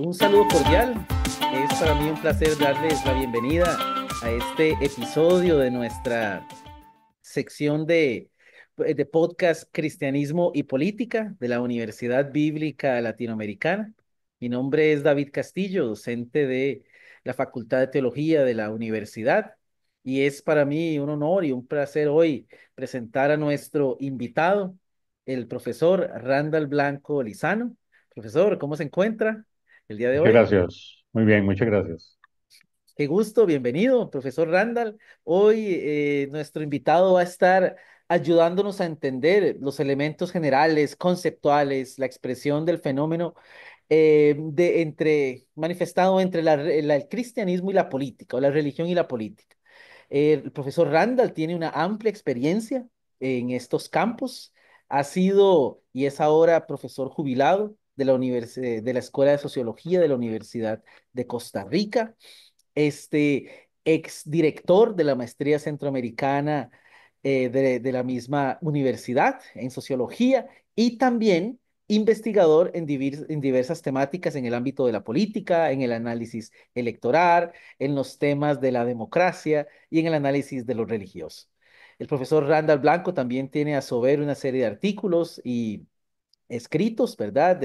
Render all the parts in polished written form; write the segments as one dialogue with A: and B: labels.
A: Un saludo cordial. Es para mí un placer darles la bienvenida a este episodio de nuestra sección de podcast Cristianismo y Política de la Universidad Bíblica Latinoamericana. Mi nombre es David Castillo, docente de la Facultad de Teología de la universidad, y es para mí un honor y un placer hoy presentar a nuestro invitado, el profesor Randall Blanco Lizano. Profesor, ¿cómo se encuentra el día de
B: Muchas
A: hoy?
B: gracias. Muy bien, muchas gracias.
A: Qué gusto, bienvenido, profesor Randall. Hoy nuestro invitado va a estar ayudándonos a entender los elementos generales, conceptuales, la expresión del fenómeno manifestado entre el cristianismo y la política, o la religión y la política. El profesor Randall tiene una amplia experiencia en estos campos. Ha sido y es ahora profesor jubilado de la Escuela de Sociología de la Universidad de Costa Rica, ex director de la maestría centroamericana de la misma universidad en sociología, y también investigador en diversas temáticas en el ámbito de la política, en el análisis electoral, en los temas de la democracia y en el análisis de lo religioso. El profesor Randall Blanco también tiene a su haber una serie de artículos y escritos, ¿verdad?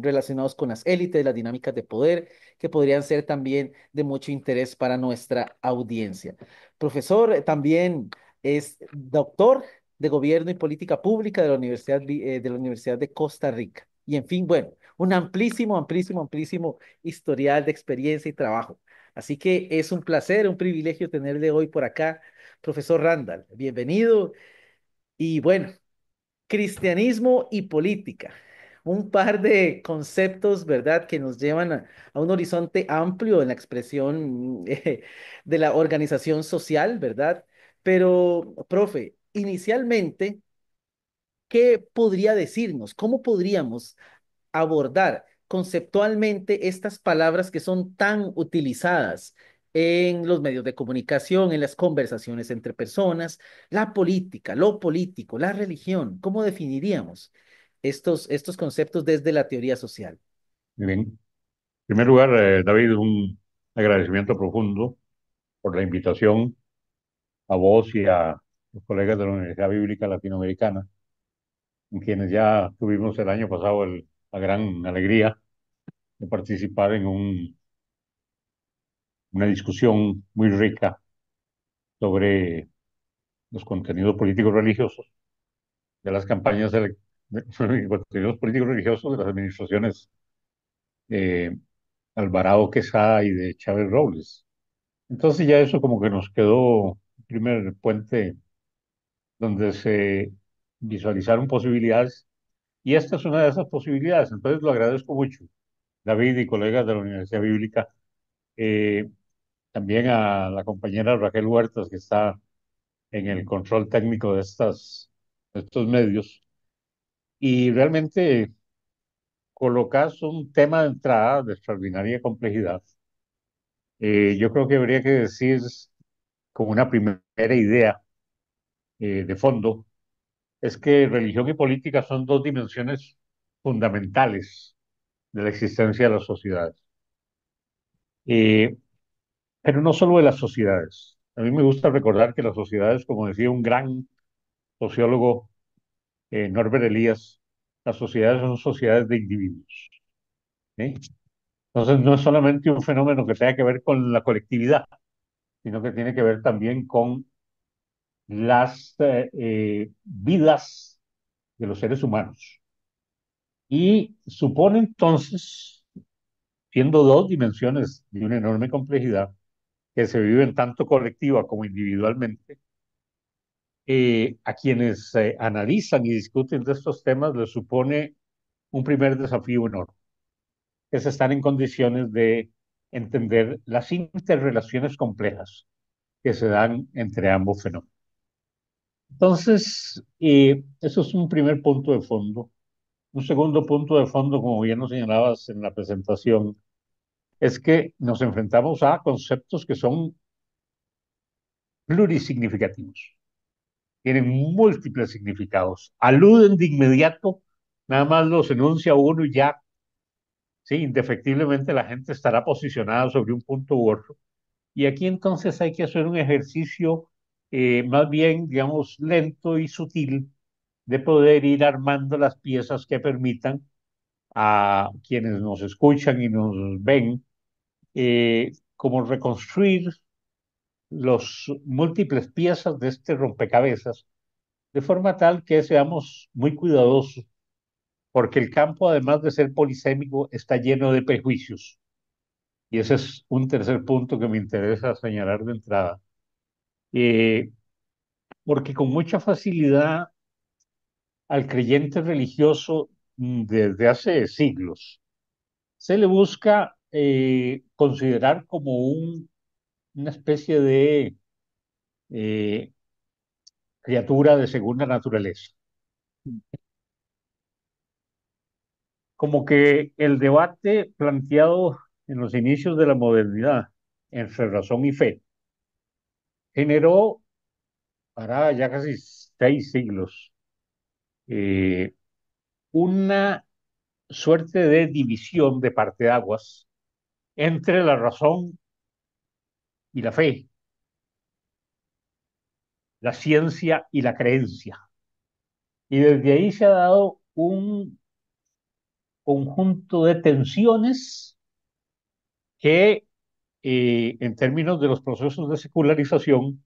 A: Relacionados con las élites, las dinámicas de poder, que podrían ser también de mucho interés para nuestra audiencia. Profesor, también es doctor de Gobierno y Política Pública de la Universidad de Costa Rica. Y en fin, bueno, un amplísimo, amplísimo, amplísimo historial de experiencia y trabajo. Así que es un placer, un privilegio tenerle hoy por acá, profesor Randall. Bienvenido. Y bueno, cristianismo y política. Un par de conceptos, ¿verdad?, que nos llevan a un horizonte amplio en la expresión de la organización social, ¿verdad? Pero, profe, inicialmente, ¿qué podría decirnos? ¿Cómo podríamos abordar conceptualmente estas palabras que son tan utilizadas en los medios de comunicación, en las conversaciones entre personas, la política, lo político, la religión? ¿Cómo definiríamos estos conceptos desde la teoría social?
B: Muy bien. En primer lugar, David, un agradecimiento profundo por la invitación a vos y a los colegas de la Universidad Bíblica Latinoamericana, con quienes ya tuvimos el año pasado la gran alegría de participar en una discusión muy rica sobre los contenidos políticos religiosos de las campañas, contenidos políticos religiosos de las administraciones eh, Alvarado Quesada y de Chávez Robles. Entonces ya eso como que nos quedó un primer puente donde se visualizaron posibilidades, y esta es una de esas posibilidades. Entonces lo agradezco mucho, David y colegas de la Universidad Bíblica, eh, también a la compañera Raquel Huertas, que está en el control técnico de estos medios, y realmente colocas un tema de entrada de extraordinaria complejidad. Yo creo que habría que decir como una primera idea de fondo, es que religión y política son dos dimensiones fundamentales de la existencia de las sociedades. Eh, pero no solo de las sociedades. A mí me gusta recordar que las sociedades, como decía un gran sociólogo, Norbert Elias, las sociedades son sociedades de individuos. ¿Sí? Entonces no es solamente un fenómeno que tenga que ver con la colectividad, sino que tiene que ver también con las vidas de los seres humanos. Y supone entonces, siendo dos dimensiones de una enorme complejidad que se viven tanto colectiva como individualmente, a quienes analizan y discuten de estos temas les supone un primer desafío enorme, que es estar en condiciones de entender las interrelaciones complejas que se dan entre ambos fenómenos. Entonces, eso es un primer punto de fondo. Un segundo punto de fondo, como bien lo señalabas en la presentación, es que nos enfrentamos a conceptos que son plurisignificativos. tienen múltiples significados. Aluden de inmediato, nada más los enuncia uno y ya, sí, indefectiblemente la gente estará posicionada sobre un punto u otro. Y aquí entonces hay que hacer un ejercicio más bien, digamos, lento y sutil de poder ir armando las piezas que permitan a quienes nos escuchan y nos ven, como reconstruir los múltiples piezas de este rompecabezas, de forma tal que seamos muy cuidadosos, porque el campo, además de ser polisémico, está lleno de prejuicios. Y ese es un tercer punto que me interesa señalar de entrada. Eh, Porque con mucha facilidad al creyente religioso, desde hace siglos se le busca considerar como una especie de eh, criatura de segunda naturaleza. Como que el debate planteado en los inicios de la modernidad entre razón y fe generó, para ya casi 6 siglos, eh, una suerte de división de parteaguas entre la razón y la fe, la ciencia y la creencia. Y desde ahí se ha dado un conjunto de tensiones que, en términos de los procesos de secularización,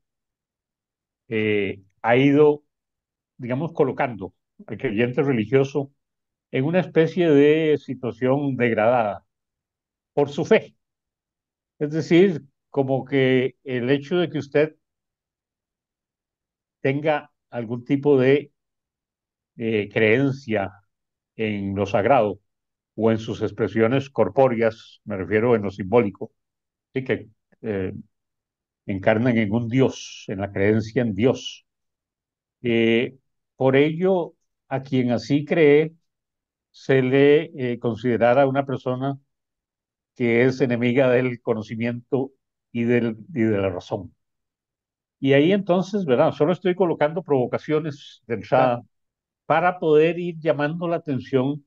B: ha ido, digamos, colocando al creyente religioso en una especie de situación degradada por su fe. Es decir, como que el hecho de que usted tenga algún tipo de creencia en lo sagrado o en sus expresiones corpóreas, me refiero en lo simbólico, sí, que eh, encarnan en un Dios, en la creencia en Dios. Eh, por ello, a quien así cree, se le considerara una persona que es enemiga del conocimiento y de la razón. Y ahí entonces, ¿verdad? Solo estoy colocando provocaciones de entrada
A: Claro.
B: para poder ir llamando la atención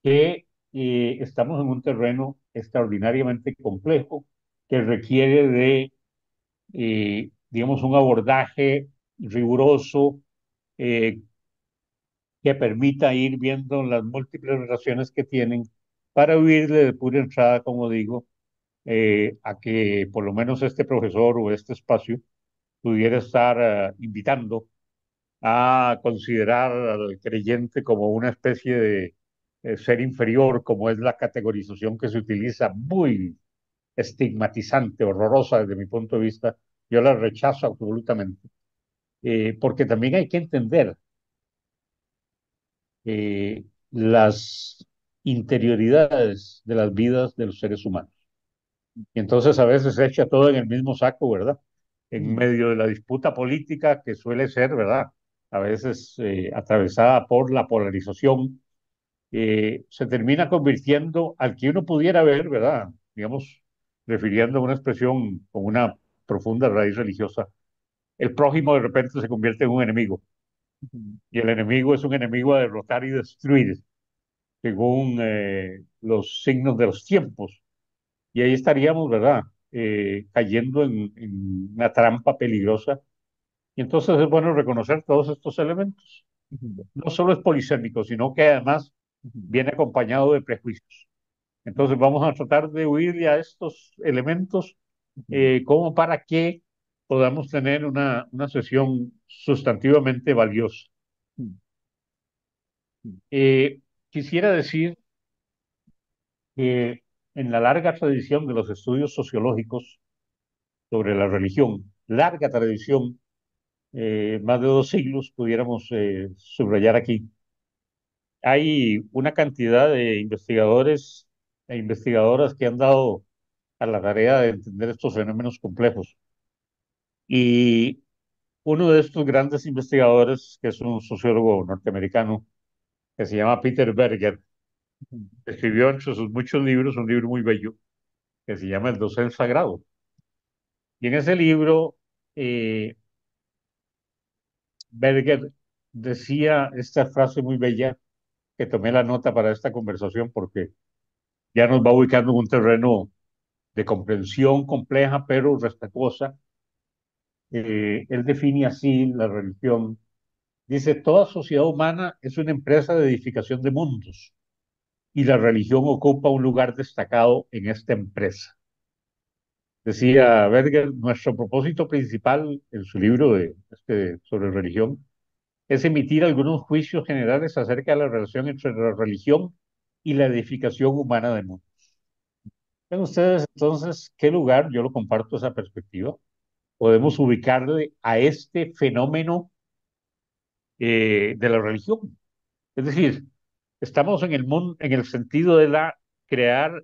B: que estamos en un terreno extraordinariamente complejo que requiere de, digamos, un abordaje riguroso, eh, que permita ir viendo las múltiples relaciones que tienen para huirle de pura entrada, como digo, a que por lo menos este profesor o este espacio pudiera estar invitando a considerar al creyente como una especie de ser inferior, como es la categorización que se utiliza, muy estigmatizante, horrorosa desde mi punto de vista. Yo la rechazo absolutamente, porque también hay que entender las interioridades de las vidas de los seres humanos. Y entonces a veces se echa todo en el mismo saco, ¿verdad? En
A: Ujú,
B: medio de la disputa política que suele ser, ¿verdad? A veces atravesada por la polarización, se termina convirtiendo al que uno pudiera ver, ¿verdad? Digamos, refiriendo a una expresión con una profunda raíz religiosa, el prójimo de repente se convierte en un enemigo,
A: ujú,
B: y el enemigo es un enemigo a derrotar y destruir, según los signos de los tiempos. Y ahí estaríamos, ¿verdad? Cayendo en una trampa peligrosa. Y entonces es bueno reconocer todos estos elementos.
A: ujú,
B: No solo es polisémico, sino que además
A: ujú,
B: viene acompañado de prejuicios. Entonces vamos a tratar de huirle a estos elementos,
A: ujú,
B: como para que podamos tener una sesión sustantivamente valiosa.
A: ujú, ujú,
B: Eh, Quisiera decir que en la larga tradición de los estudios sociológicos sobre la religión, larga tradición, más de 2 siglos, pudiéramos subrayar aquí, hay una cantidad de investigadores e investigadoras que han dado a la tarea de entender estos fenómenos complejos. Y uno de estos grandes investigadores, que es un sociólogo norteamericano, que se llama Peter Berger,
A: ujú,
B: escribió entre sus muchos libros un libro muy bello que se llama El Dosel Sagrado. Y en ese libro, eh, Berger decía esta frase muy bella que tomé la nota para esta conversación porque ya nos va ubicando en un terreno de comprensión compleja pero respetuosa. Él define así la religión. Dice, toda sociedad humana es una empresa de edificación de mundos y la religión ocupa un lugar destacado en esta empresa. Decía Berger, nuestro propósito principal en su libro sobre religión es emitir algunos juicios generales acerca de la relación entre la religión y la edificación humana del mundo. Ven ustedes entonces qué lugar, yo lo comparto esa perspectiva, podemos ubicarle a este fenómeno de la religión. Es decir, estamos en el mundo, en el sentido de crear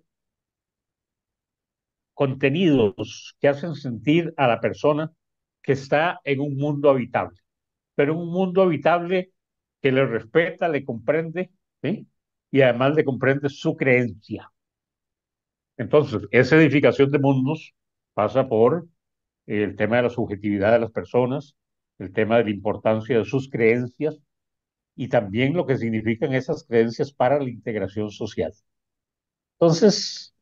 B: contenidos que hacen sentir a la persona que está en un mundo habitable, pero un mundo habitable que le respeta, le comprende, ¿sí? Y además le comprende su creencia. Entonces, esa edificación de mundos pasa por el tema de la subjetividad de las personas, el tema de la importancia de sus creencias y también lo que significan esas creencias para la integración social. Entonces,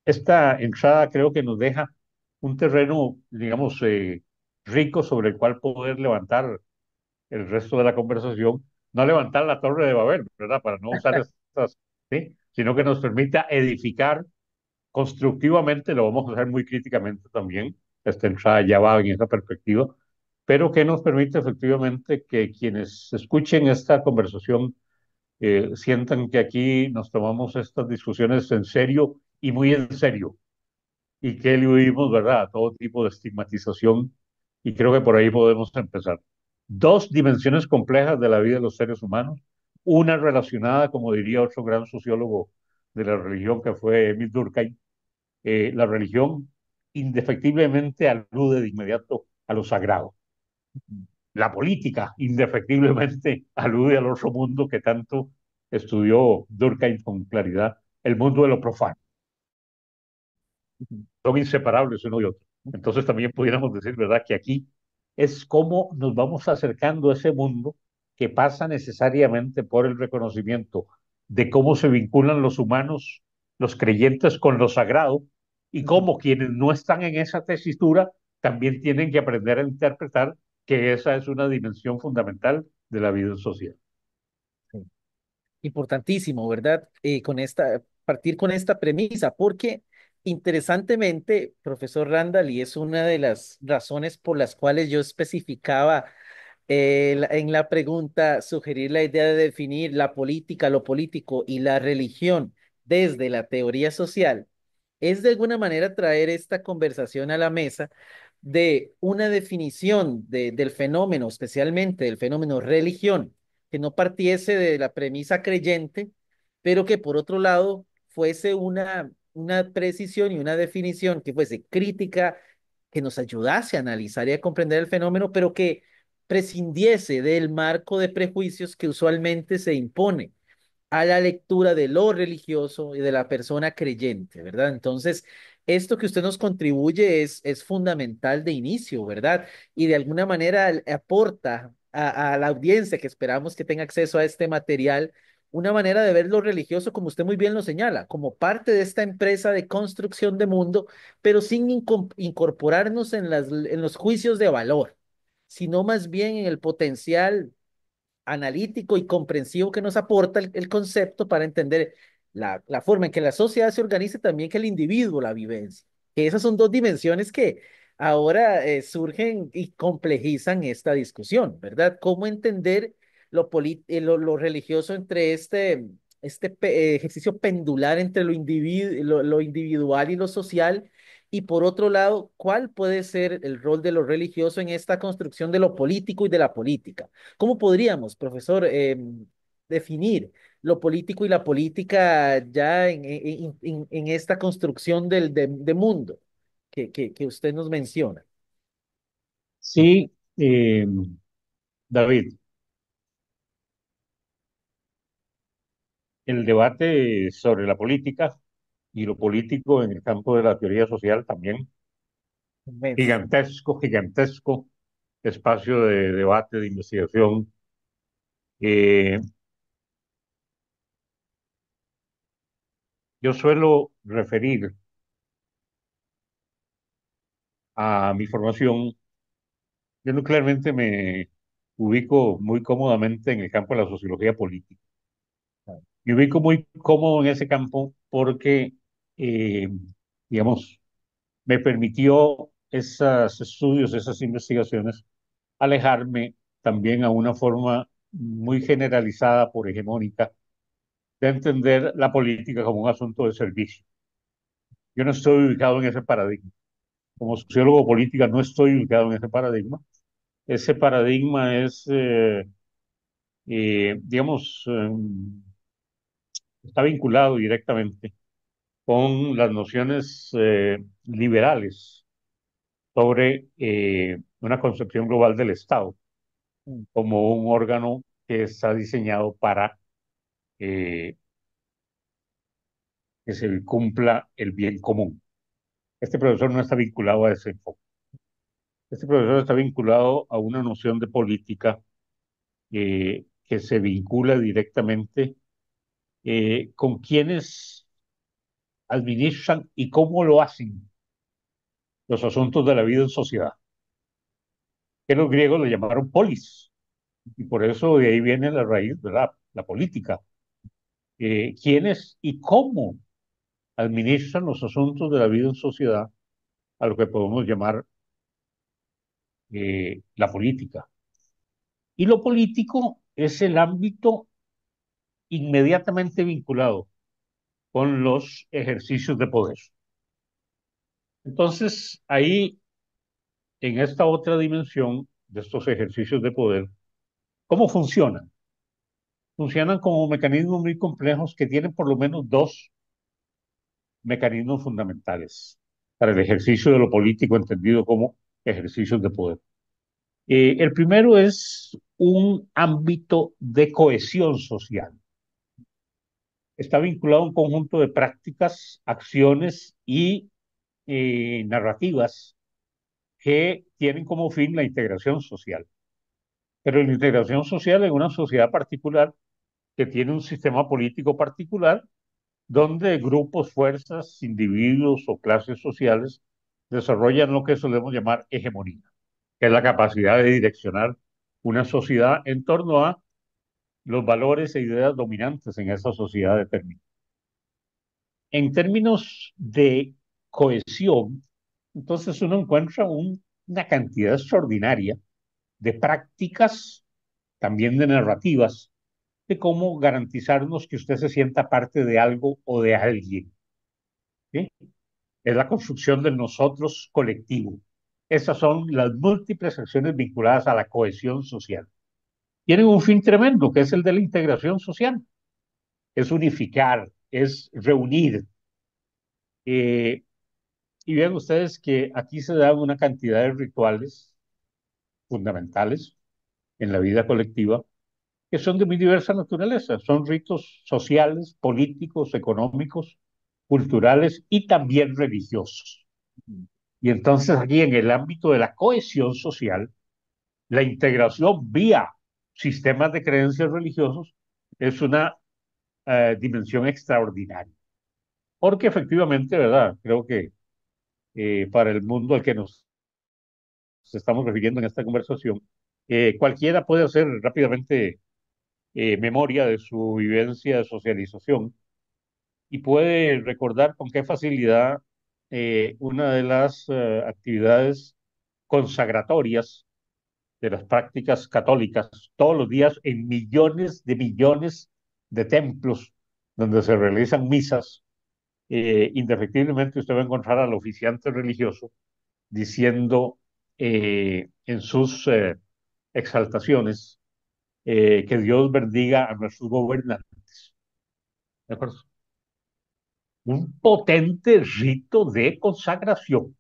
B: esta entrada creo que nos deja un terreno, digamos, rico sobre el cual poder levantar el resto de la conversación, no levantar la torre de Babel, ¿verdad? Para no usar estas, ¿sí? Sino que nos permita edificar constructivamente, lo vamos a hacer muy críticamente también, esta entrada ya va en esa perspectiva, pero que nos permite efectivamente que quienes escuchen esta conversación sientan que aquí nos tomamos estas discusiones en serio y muy en serio, y que eludimos, ¿verdad?, a todo tipo de estigmatización, y creo que por ahí podemos empezar. Dos dimensiones complejas de la vida de los seres humanos, una relacionada, como diría otro gran sociólogo de la religión que fue Emil Durkheim, la religión indefectiblemente alude de inmediato a lo sagrado. La política indefectiblemente alude al otro mundo que tanto estudió Durkheim con claridad, el mundo de lo profano. Son inseparables uno y otro. Entonces también pudiéramos decir, ¿verdad?, que aquí es cómo nos vamos acercando a ese mundo que pasa necesariamente por el reconocimiento de cómo se vinculan los humanos, los creyentes con lo sagrado, y cómo quienes no están en esa tesitura también tienen que aprender a interpretar que esa es una dimensión fundamental de la vida social.
A: Importantísimo, ¿verdad? Partir con esta premisa, porque interesantemente, profesor Randall, y es una de las razones por las cuales yo especificaba en la pregunta, sugerir la idea de definir la política, lo político y la religión desde la teoría social, es de alguna manera traer esta conversación a la mesa de una definición del fenómeno, especialmente del fenómeno religión, que no partiese de la premisa creyente, pero que por otro lado fuese una precisión y una definición que fuese crítica, que nos ayudase a analizar y a comprender el fenómeno, pero que prescindiese del marco de prejuicios que usualmente se impone a la lectura de lo religioso y de la persona creyente, ¿verdad? Entonces, esto que usted nos contribuye es fundamental de inicio, ¿verdad? Y de alguna manera aporta a la audiencia que esperamos que tenga acceso a este material una manera de ver lo religioso, como usted muy bien lo señala, como parte de esta empresa de construcción de mundo, pero sin incorporarnos en los juicios de valor, sino más bien en el potencial analítico y comprensivo que nos aporta el concepto para entender la forma en que la sociedad se organiza y también que el individuo la vivencia. Que esas son dos dimensiones que ahora surgen y complejizan esta discusión, ¿verdad? ¿Cómo entender lo religioso entre ejercicio pendular entre lo individual y lo social? Y por otro lado, ¿cuál puede ser el rol de lo religioso en esta construcción de lo político y de la política? ¿Cómo podríamos, profesor, definir lo político y la política ya en esta construcción de mundo que usted nos menciona?
B: Sí, David, el debate sobre la política y lo político en el campo de la teoría social también,
A: Inmenso.
B: gigantesco, gigantesco. espacio de debate, de investigación. Eh, yo suelo referir a mi formación. Yo nuclearmente me ubico muy cómodamente en el campo de la sociología política. Me ubico muy cómodo en ese campo porque, eh, digamos, me permitió esos estudios, esas investigaciones, alejarme también a una forma muy generalizada, por hegemónica, de entender la política como un asunto de servicio. Yo no estoy ubicado en ese paradigma. Como sociólogo política no estoy ubicado en ese paradigma. Ese paradigma es, digamos, está vinculado directamente con las nociones liberales sobre una concepción global del Estado como un órgano que está diseñado para eh, que se cumpla el bien común. Este profesor no está vinculado a ese enfoque. Este profesor está vinculado a una noción de política que se vincula directamente con quienes administran y cómo lo hacen los asuntos de la vida en sociedad, que los griegos le llamaron polis, y por eso de ahí viene la raíz de la política. ¿Quiénes y cómo administran los asuntos de la vida en sociedad a lo que podemos llamar la política? Y lo político es el ámbito inmediatamente vinculado con los ejercicios de poder. Entonces, ahí, en esta otra dimensión de estos ejercicios de poder, ¿cómo funcionan? Funcionan como mecanismos muy complejos que tienen por lo menos dos mecanismos fundamentales para el ejercicio de lo político entendido como ejercicios de poder. El primero es un ámbito de cohesión social. Está vinculado a un conjunto de prácticas, acciones y narrativas que tienen como fin la integración social. Pero la integración social en una sociedad particular que tiene un sistema político particular donde grupos, fuerzas, individuos o clases sociales desarrollan lo que solemos llamar hegemonía, que es la capacidad de direccionar una sociedad en torno a los valores e ideas dominantes en esa sociedad determinada. En términos de cohesión, entonces uno encuentra una cantidad extraordinaria de prácticas, también de narrativas, de cómo garantizarnos que usted se sienta parte de algo o de alguien. ¿Sí? Es la construcción del nosotros colectivo. Esas son las múltiples acciones vinculadas a la cohesión social. Tienen un fin tremendo, que es el de la integración social. Es unificar, es reunir. Eh, y vean ustedes que aquí se dan una cantidad de rituales fundamentales en la vida colectiva que son de muy diversa naturaleza. Son ritos sociales, políticos, económicos, culturales y también religiosos. Y entonces aquí en el ámbito de la cohesión social, la integración vía sistemas de creencias religiosos es una dimensión extraordinaria. Porque efectivamente, ¿verdad? Creo que para el mundo al que nos estamos refiriendo en esta conversación, cualquiera puede hacer rápidamente memoria de su vivencia de socialización y puede recordar con qué facilidad una de las actividades consagratorias de las prácticas católicas, todos los días en millones de templos donde se realizan misas, indefectiblemente usted va a encontrar al oficiante religioso diciendo en sus exaltaciones que Dios bendiga a nuestros gobernantes. ¿De acuerdo? Un potente rito de consagración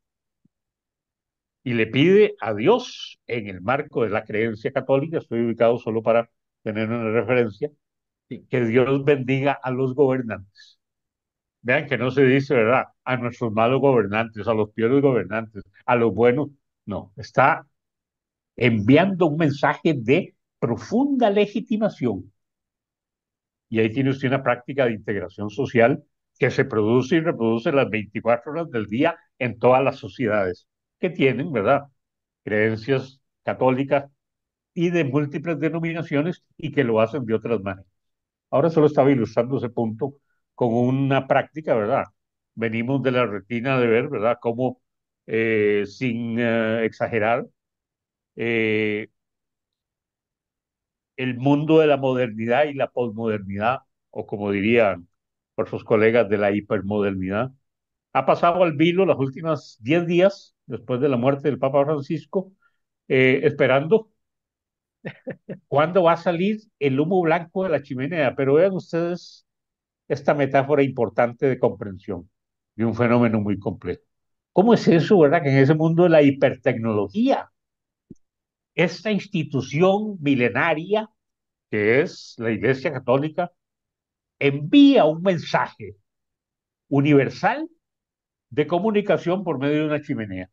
B: y le pide a Dios, en el marco de la creencia católica, estoy ubicado solo para tener una referencia,
A: Sí.
B: que Dios bendiga a los gobernantes. Vean que no se dice, ¿verdad? A nuestros malos gobernantes, a los peores gobernantes, a los buenos. No, está enviando un mensaje de profunda legitimación. Y ahí tiene usted una práctica de integración social que se produce y reproduce las 24 horas del día en todas las sociedades que tienen, ¿verdad? Creencias católicas y de múltiples denominaciones y que lo hacen de otras maneras. Ahora solo estaba ilustrando ese punto con una práctica, ¿verdad? Venimos de la retina de ver, ¿verdad? Cómo, sin exagerar, eh, el mundo de la modernidad y la posmodernidad, o como dirían por sus colegas de la hipermodernidad, ha pasado al vilo los últimos 10 días después de la muerte del Papa Francisco, esperando cuándo va a salir el humo blanco de la chimenea. Pero vean ustedes esta metáfora importante de comprensión de un fenómeno muy complejo. ¿Cómo es eso, verdad? Que en ese mundo de la hipertecnología, esta institución milenaria que es la Iglesia Católica, envía un mensaje universal de comunicación por medio de una chimenea.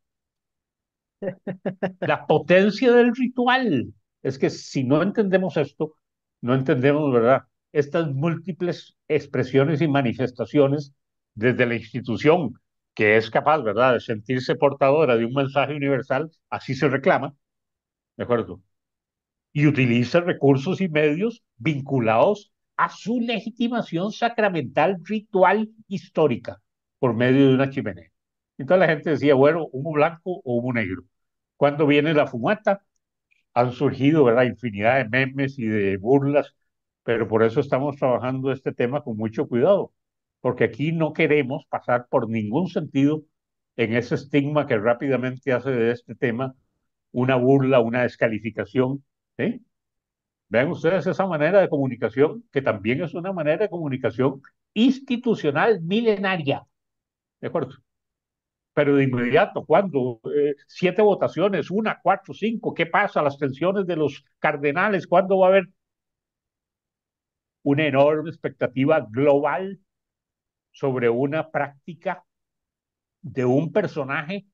B: La potencia del ritual. Es que si no entendemos esto, no entendemos, ¿verdad? Estas múltiples expresiones y manifestaciones desde la institución que es capaz, ¿verdad?, de sentirse portadora de un mensaje universal, así se reclama, ¿de acuerdo? Y utiliza recursos y medios vinculados a su legitimación sacramental, ritual, histórica, por medio de una chimenea. Entonces la gente decía, bueno, humo blanco o humo negro. Cuando viene la fumata, han surgido, ¿verdad?, infinidad de memes y de burlas, pero por eso estamos trabajando este tema con mucho cuidado, porque aquí no queremos pasar por ningún sentido en ese estigma que rápidamente hace de este tema una burla, una descalificación, ¿sí? Vean ustedes esa manera de comunicación, que también es una manera de comunicación institucional milenaria, ¿de acuerdo? Pero de inmediato, ¿cuándo? 7 votaciones, una, cuatro, cinco, ¿qué pasa? Las tensiones de los cardenales, ¿cuándo va a haber una enorme expectativa global sobre una práctica de un personaje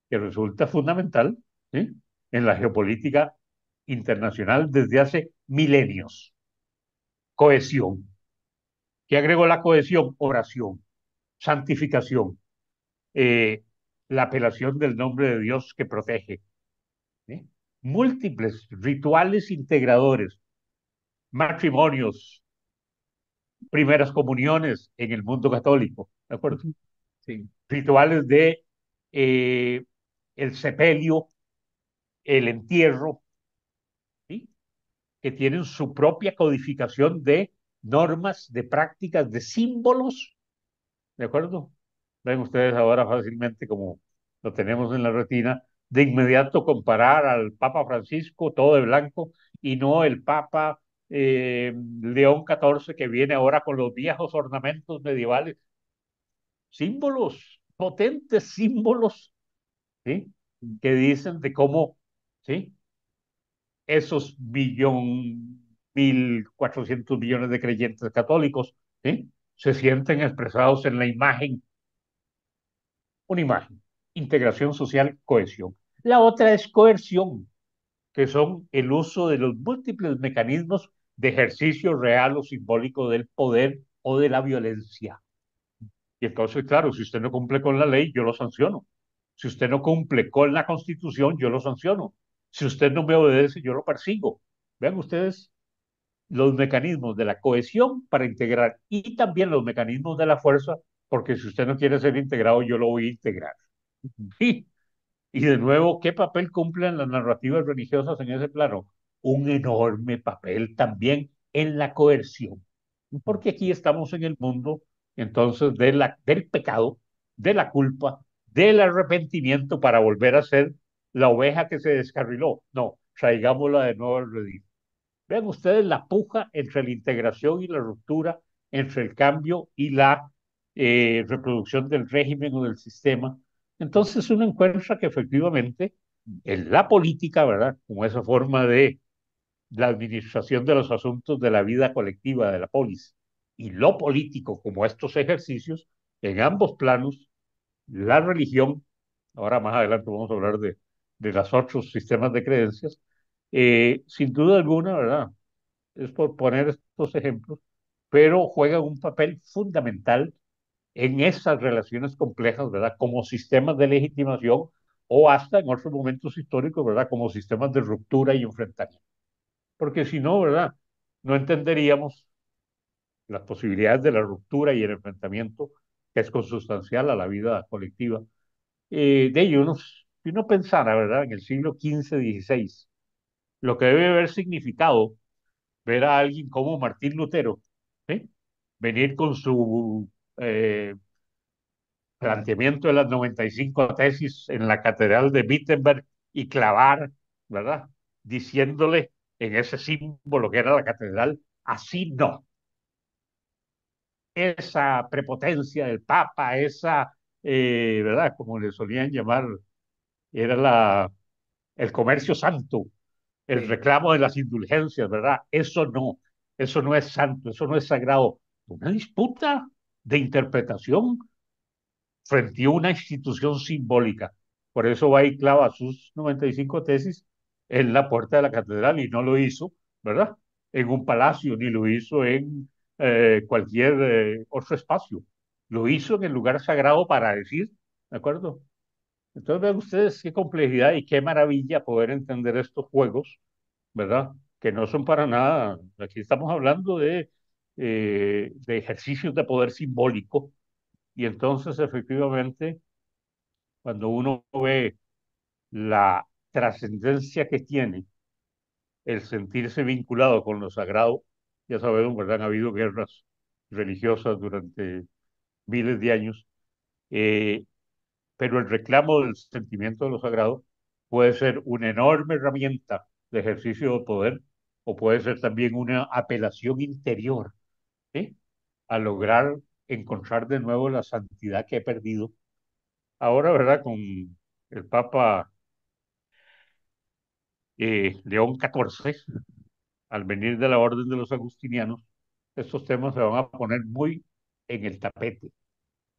B: que resulta fundamental, ¿sí?, en la geopolítica internacional desde hace milenios? Cohesión. ¿Qué agregó la cohesión? Oración, santificación, eh, la apelación del nombre de Dios que protege, ¿sí? Múltiples rituales integradores, matrimonios, primeras comuniones en el mundo católico, ¿de acuerdo?
A: Sí.
B: Rituales de eh, el sepelio, el entierro, ¿sí?, que tienen su propia codificación de normas, de prácticas, de símbolos, ¿de acuerdo? Ven ustedes ahora fácilmente como lo tenemos en la retina, de inmediato comparar al Papa Francisco todo de blanco y no el Papa León XIV que viene ahora con los viejos ornamentos medievales, símbolos, potentes símbolos, ¿sí?, que dicen de cómo, ¿sí?, esos 1.400.000.000 de creyentes católicos, ¿sí?, se sienten expresados en la imagen, una imagen, integración social, cohesión. La otra es coerción, que son el uso de los múltiples mecanismos de ejercicio real o simbólico del poder o de la violencia. Y entonces, claro, si usted no cumple con la ley, yo lo sanciono. Si usted no cumple con la Constitución, yo lo sanciono. Si usted no me obedece, yo lo persigo. Vean ustedes los mecanismos de la cohesión para integrar y también los mecanismos de la fuerza, porque si usted no quiere ser integrado, yo lo voy a integrar. Sí. Y de nuevo, ¿qué papel cumplen las narrativas religiosas en ese plano? Un enorme papel también en la coerción, porque aquí estamos en el mundo entonces del pecado, de la culpa, del arrepentimiento para volver a ser la oveja que se descarriló. No, traigámosla de nuevo al redil. Vean ustedes la puja entre la integración y la ruptura, entre el cambio y la reproducción del régimen o del sistema. Entonces uno encuentra que efectivamente en la política, ¿verdad?, como esa forma de la administración de los asuntos de la vida colectiva, de la polis, y lo político como estos ejercicios, en ambos planos, la religión, ahora más adelante vamos a hablar de los otros sistemas de creencias. Sin duda alguna, ¿verdad? Es por poner estos ejemplos, pero juegan un papel fundamental en esas relaciones complejas, ¿verdad? Como sistemas de legitimación o hasta en otros momentos históricos, ¿verdad? Como sistemas de ruptura y enfrentamiento. Porque si no, ¿verdad? No entenderíamos las posibilidades de la ruptura y el enfrentamiento que es consustancial a la vida colectiva. De ello, si uno pensara, ¿verdad? En el siglo XV, XVI, lo que debe haber significado ver a alguien como Martín Lutero, ¿sí? Venir con su planteamiento de las 95 tesis en la Catedral de Wittenberg y clavar, ¿verdad? Diciéndole en ese símbolo que era la catedral, así no. Esa prepotencia del Papa, ¿verdad? Como le solían llamar, era el comercio santo, el
A: Sí.
B: reclamo de las indulgencias, ¿verdad? Eso no es santo, eso no es sagrado. Una disputa de interpretación frente a una institución simbólica. Por eso va y clava sus 95 tesis en la puerta de la catedral y no lo hizo, ¿verdad? En un palacio, ni lo hizo en cualquier otro espacio. Lo hizo en el lugar sagrado para decir, ¿de acuerdo? Entonces vean ustedes qué complejidad y qué maravilla poder entender estos juegos, ¿verdad? Que no son para nada, aquí estamos hablando de ejercicios de poder simbólico y entonces efectivamente cuando uno ve la trascendencia que tiene el sentirse vinculado con lo sagrado, ya sabemos, ¿verdad? Han habido guerras religiosas durante miles de años, eh, pero el reclamo del sentimiento de lo sagrado puede ser una enorme herramienta de ejercicio de poder o puede ser también una apelación interior, ¿sí? A lograr encontrar de nuevo la santidad que he perdido. Ahora, ¿verdad? Con el Papa León XIV, al venir de la orden de los agustinianos, estos temas se van a poner muy en el tapete,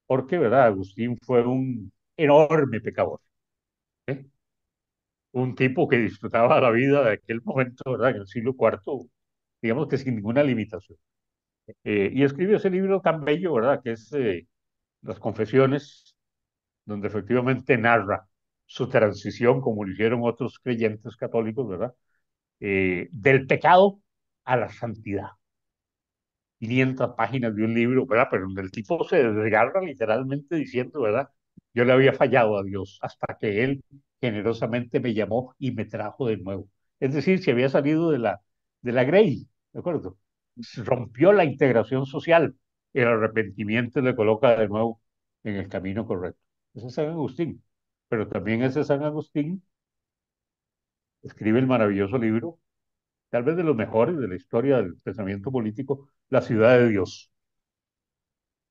B: porque, ¿verdad? Agustín fue un enorme pecador, ¿eh? Un tipo que disfrutaba la vida de aquel momento, ¿verdad? En el siglo IV, digamos que sin ninguna limitación. Y escribió ese libro tan bello, ¿verdad? Que es Las Confesiones, donde efectivamente narra su transición, como lo hicieron otros creyentes católicos, ¿verdad? Del pecado a la santidad. 500 páginas de un libro, ¿verdad? Pero donde el tipo se desgarra literalmente diciendo, ¿verdad? Yo le había fallado a Dios hasta que Él generosamente me llamó y me trajo de nuevo. Es decir, se había salido de la Grey, ¿de acuerdo? Rompió la integración social, el arrepentimiento le coloca de nuevo en el camino correcto. Ese es San Agustín. Pero también ese San Agustín escribe el maravilloso libro, tal vez de los mejores de la historia del pensamiento político, La ciudad de Dios.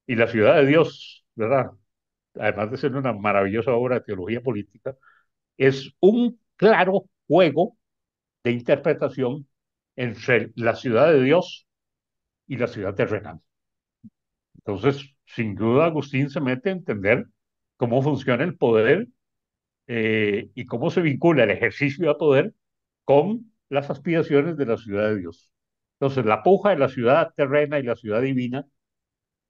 B: Y la ciudad de Dios, ¿verdad? Además de ser una maravillosa obra de teología política, es un claro juego de interpretación entre la ciudad de Dios y la ciudad terrenal. Entonces, sin duda, Agustín se mete a entender cómo funciona el poder y cómo se vincula el ejercicio de poder con las aspiraciones de la ciudad de Dios. Entonces, la puja de la ciudad terrena y la ciudad divina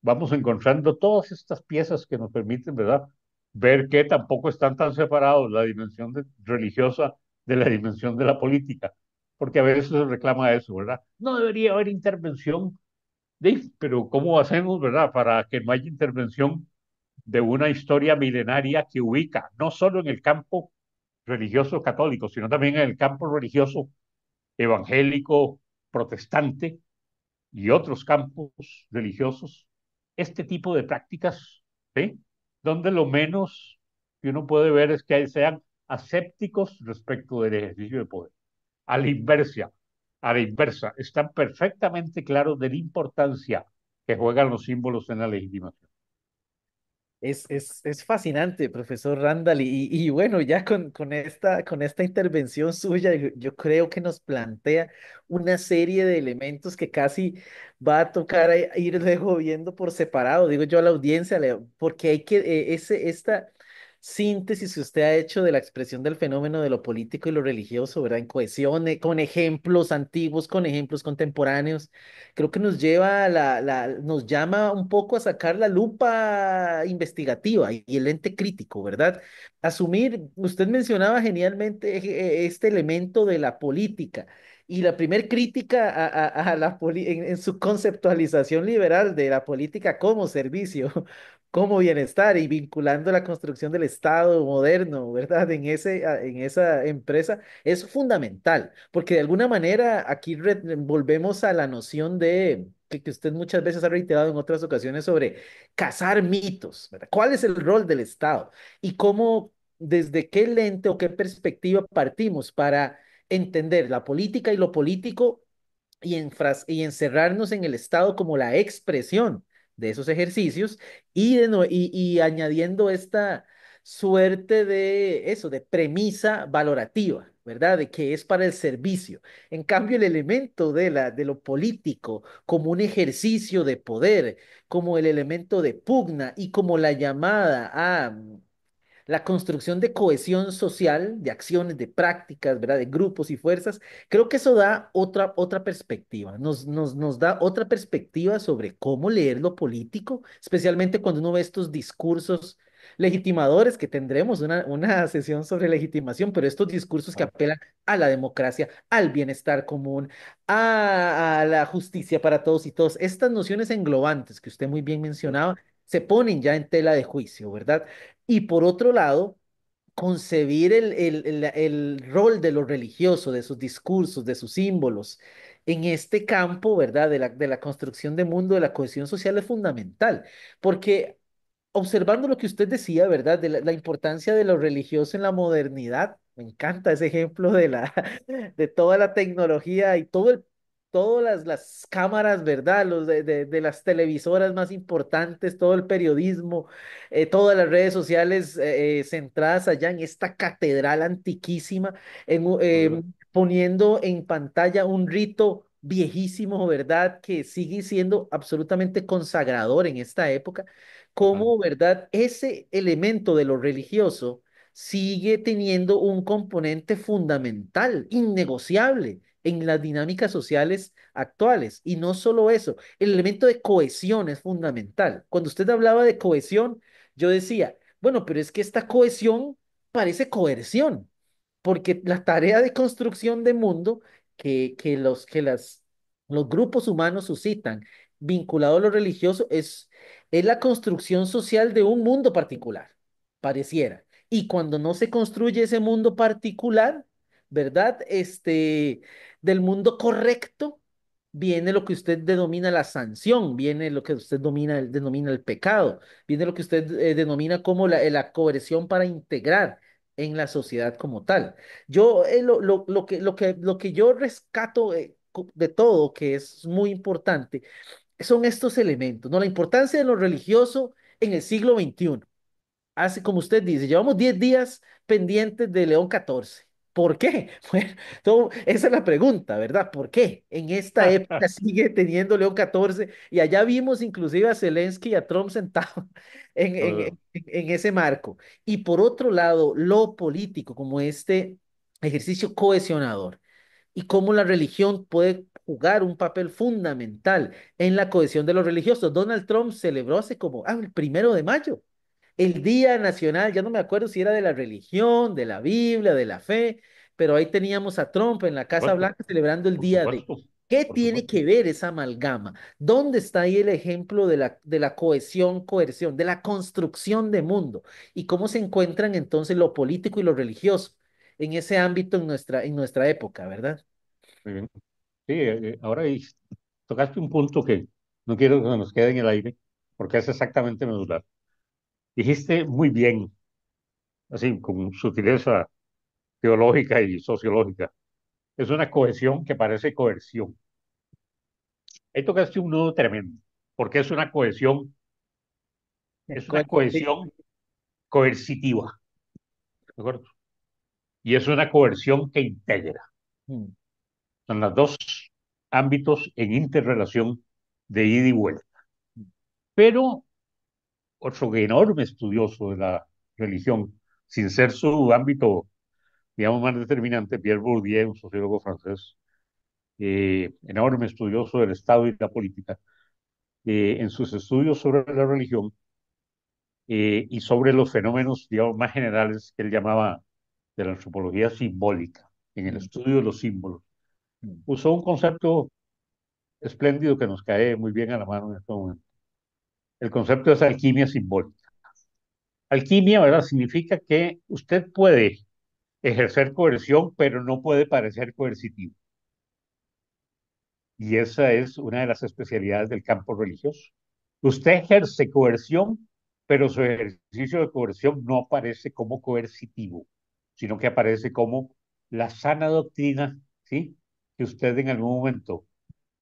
B: vamos encontrando todas estas piezas que nos permiten, ¿verdad? Ver que tampoco están tan separados la dimensión religiosa de la dimensión de la política, porque a veces se reclama eso, ¿verdad? No debería haber intervención, pero ¿cómo hacemos, ¿verdad? Para que no haya intervención de una historia milenaria que ubica no solo en el campo religioso católico, sino también en el campo religioso evangélico, protestante, y otros campos religiosos, este tipo de prácticas, ¿sí? Donde lo menos que uno puede ver es que sean asépticos respecto del ejercicio de poder. A la inversa, a la inversa, están perfectamente claros de la importancia que juegan los símbolos en la legitimación.
A: Es fascinante, profesor Randall, y bueno, ya con esta intervención suya, yo creo que nos plantea una serie de elementos que casi va a tocar ir luego viendo por separado, digo yo a la audiencia, porque hay que, esta síntesis que usted ha hecho de la expresión del fenómeno de lo político y lo religioso, ¿verdad? En cohesión, con ejemplos antiguos, con ejemplos contemporáneos. Creo que nos lleva nos llama un poco a sacar la lupa investigativa y el ente crítico, ¿verdad? Asumir, usted mencionaba genialmente este elemento de la política. Y la primer crítica a en su conceptualización liberal de la política como servicio, como bienestar y vinculando la construcción del Estado moderno, ¿verdad? En esa empresa es fundamental, porque de alguna manera aquí volvemos a la noción de que usted muchas veces ha reiterado en otras ocasiones sobre cazar mitos, ¿verdad? ¿Cuál es el rol del Estado? Y cómo, desde qué lente o qué perspectiva partimos para entender la política y lo político y encerrarnos en el Estado como la expresión de esos ejercicios y añadiendo esta suerte de eso, de premisa valorativa, ¿verdad? De que es para el servicio. En cambio, el elemento de lo político como un ejercicio de poder, como el elemento de pugna y como la llamada a la construcción de cohesión social, de acciones, de prácticas, ¿verdad? De grupos y fuerzas, creo que eso da otra perspectiva, nos da otra perspectiva sobre cómo leer lo político, especialmente cuando uno ve estos discursos legitimadores, que tendremos una sesión sobre legitimación, pero estos discursos que
B: Claro,
A: apelan a la democracia, al bienestar común, a la justicia para todos y todos, estas nociones englobantes que usted muy bien mencionaba, se ponen ya en tela de juicio, ¿verdad? Y por otro lado, concebir el rol de lo religioso, de sus discursos, de sus símbolos, en este campo, ¿verdad? De la construcción de mundo, de la cohesión social es fundamental, porque observando lo que usted decía, ¿verdad? De la importancia de lo religioso en la modernidad. Me encanta ese ejemplo de toda la tecnología y todas las cámaras, ¿verdad? De las televisoras más importantes, todo el periodismo, todas las redes sociales centradas allá en esta catedral antiquísima,
B: ¿verdad?
A: poniendo en pantalla un rito viejísimo, ¿verdad? Que sigue siendo absolutamente consagrador en esta época
B: Total.
A: cómo, ¿verdad? Ese elemento de lo religioso sigue teniendo un componente fundamental, innegociable en las dinámicas sociales actuales. Y no solo eso, el elemento de cohesión es fundamental. Cuando usted hablaba de cohesión, yo decía, bueno, pero es que esta cohesión parece coerción, porque la tarea de construcción de mundo los grupos humanos suscitan vinculado a lo religioso es la construcción social de un mundo particular, pareciera. Y cuando no se construye ese mundo particular, ¿verdad? Del mundo correcto, viene lo que usted denomina la sanción, viene lo que usted denomina el pecado, viene lo que usted denomina como la coerción para integrar en la sociedad como tal. Yo, lo que yo rescato de todo, que es muy importante, son estos elementos, ¿no? La importancia de lo religioso en el siglo XXI. Así como usted dice, llevamos 10 días pendientes de León XIV. ¿Por qué? Bueno, esa es la pregunta, ¿verdad? ¿Por qué en esta época sigue teniendo León XIV? Y allá vimos inclusive a Zelensky y a Trump sentados
B: ¿Verdad?
A: en ese marco. Y por otro lado, lo político, como este ejercicio cohesionador y cómo la religión puede jugar un papel fundamental en la cohesión de los religiosos. Donald Trump celebró hace como, el 1 de mayo, el Día Nacional, ya no me acuerdo si era de la religión, de la Biblia, de la fe, pero ahí teníamos a Trump en la
B: Por
A: Casa
B: supuesto,
A: Blanca celebrando el
B: por
A: día de...
B: supuesto,
A: ¿Qué
B: por
A: tiene
B: supuesto.
A: que ver esa amalgama? ¿Dónde está ahí el ejemplo de la cohesión, coerción, de la construcción de mundo? ¿Y cómo se encuentran entonces lo político y lo religioso en ese ámbito en nuestra época, ¿verdad?
B: Muy bien. Sí, ahora tocaste un punto que no quiero que nos quede en el aire, porque es exactamente medular. Dijiste muy bien, así, con sutileza teológica y sociológica. Es una cohesión que parece coerción. Ahí tocaste un nudo tremendo, porque es una
A: Sí.
B: cohesión coercitiva, ¿de acuerdo? Y es una coerción que integra.
A: Mm.
B: Son los dos ámbitos en interrelación de ida y vuelta. Pero otro enorme estudioso de la religión, sin ser su ámbito, digamos, más determinante. Pierre Bourdieu, un sociólogo francés, enorme estudioso del Estado y la política, en sus estudios sobre la religión y sobre los fenómenos, digamos, más generales que él llamaba de la antropología simbólica, en el
A: Mm,
B: estudio de los símbolos,
A: mm,
B: usó un concepto espléndido que nos cae muy bien a la mano en este momento. El concepto es alquimia simbólica. Alquimia, ¿verdad? Significa que usted puede ejercer coerción, pero no puede parecer coercitivo. Y esa es una de las especialidades del campo religioso. Usted ejerce coerción, pero su ejercicio de coerción no aparece como coercitivo, sino que aparece como la sana doctrina, ¿sí? Que usted en algún momento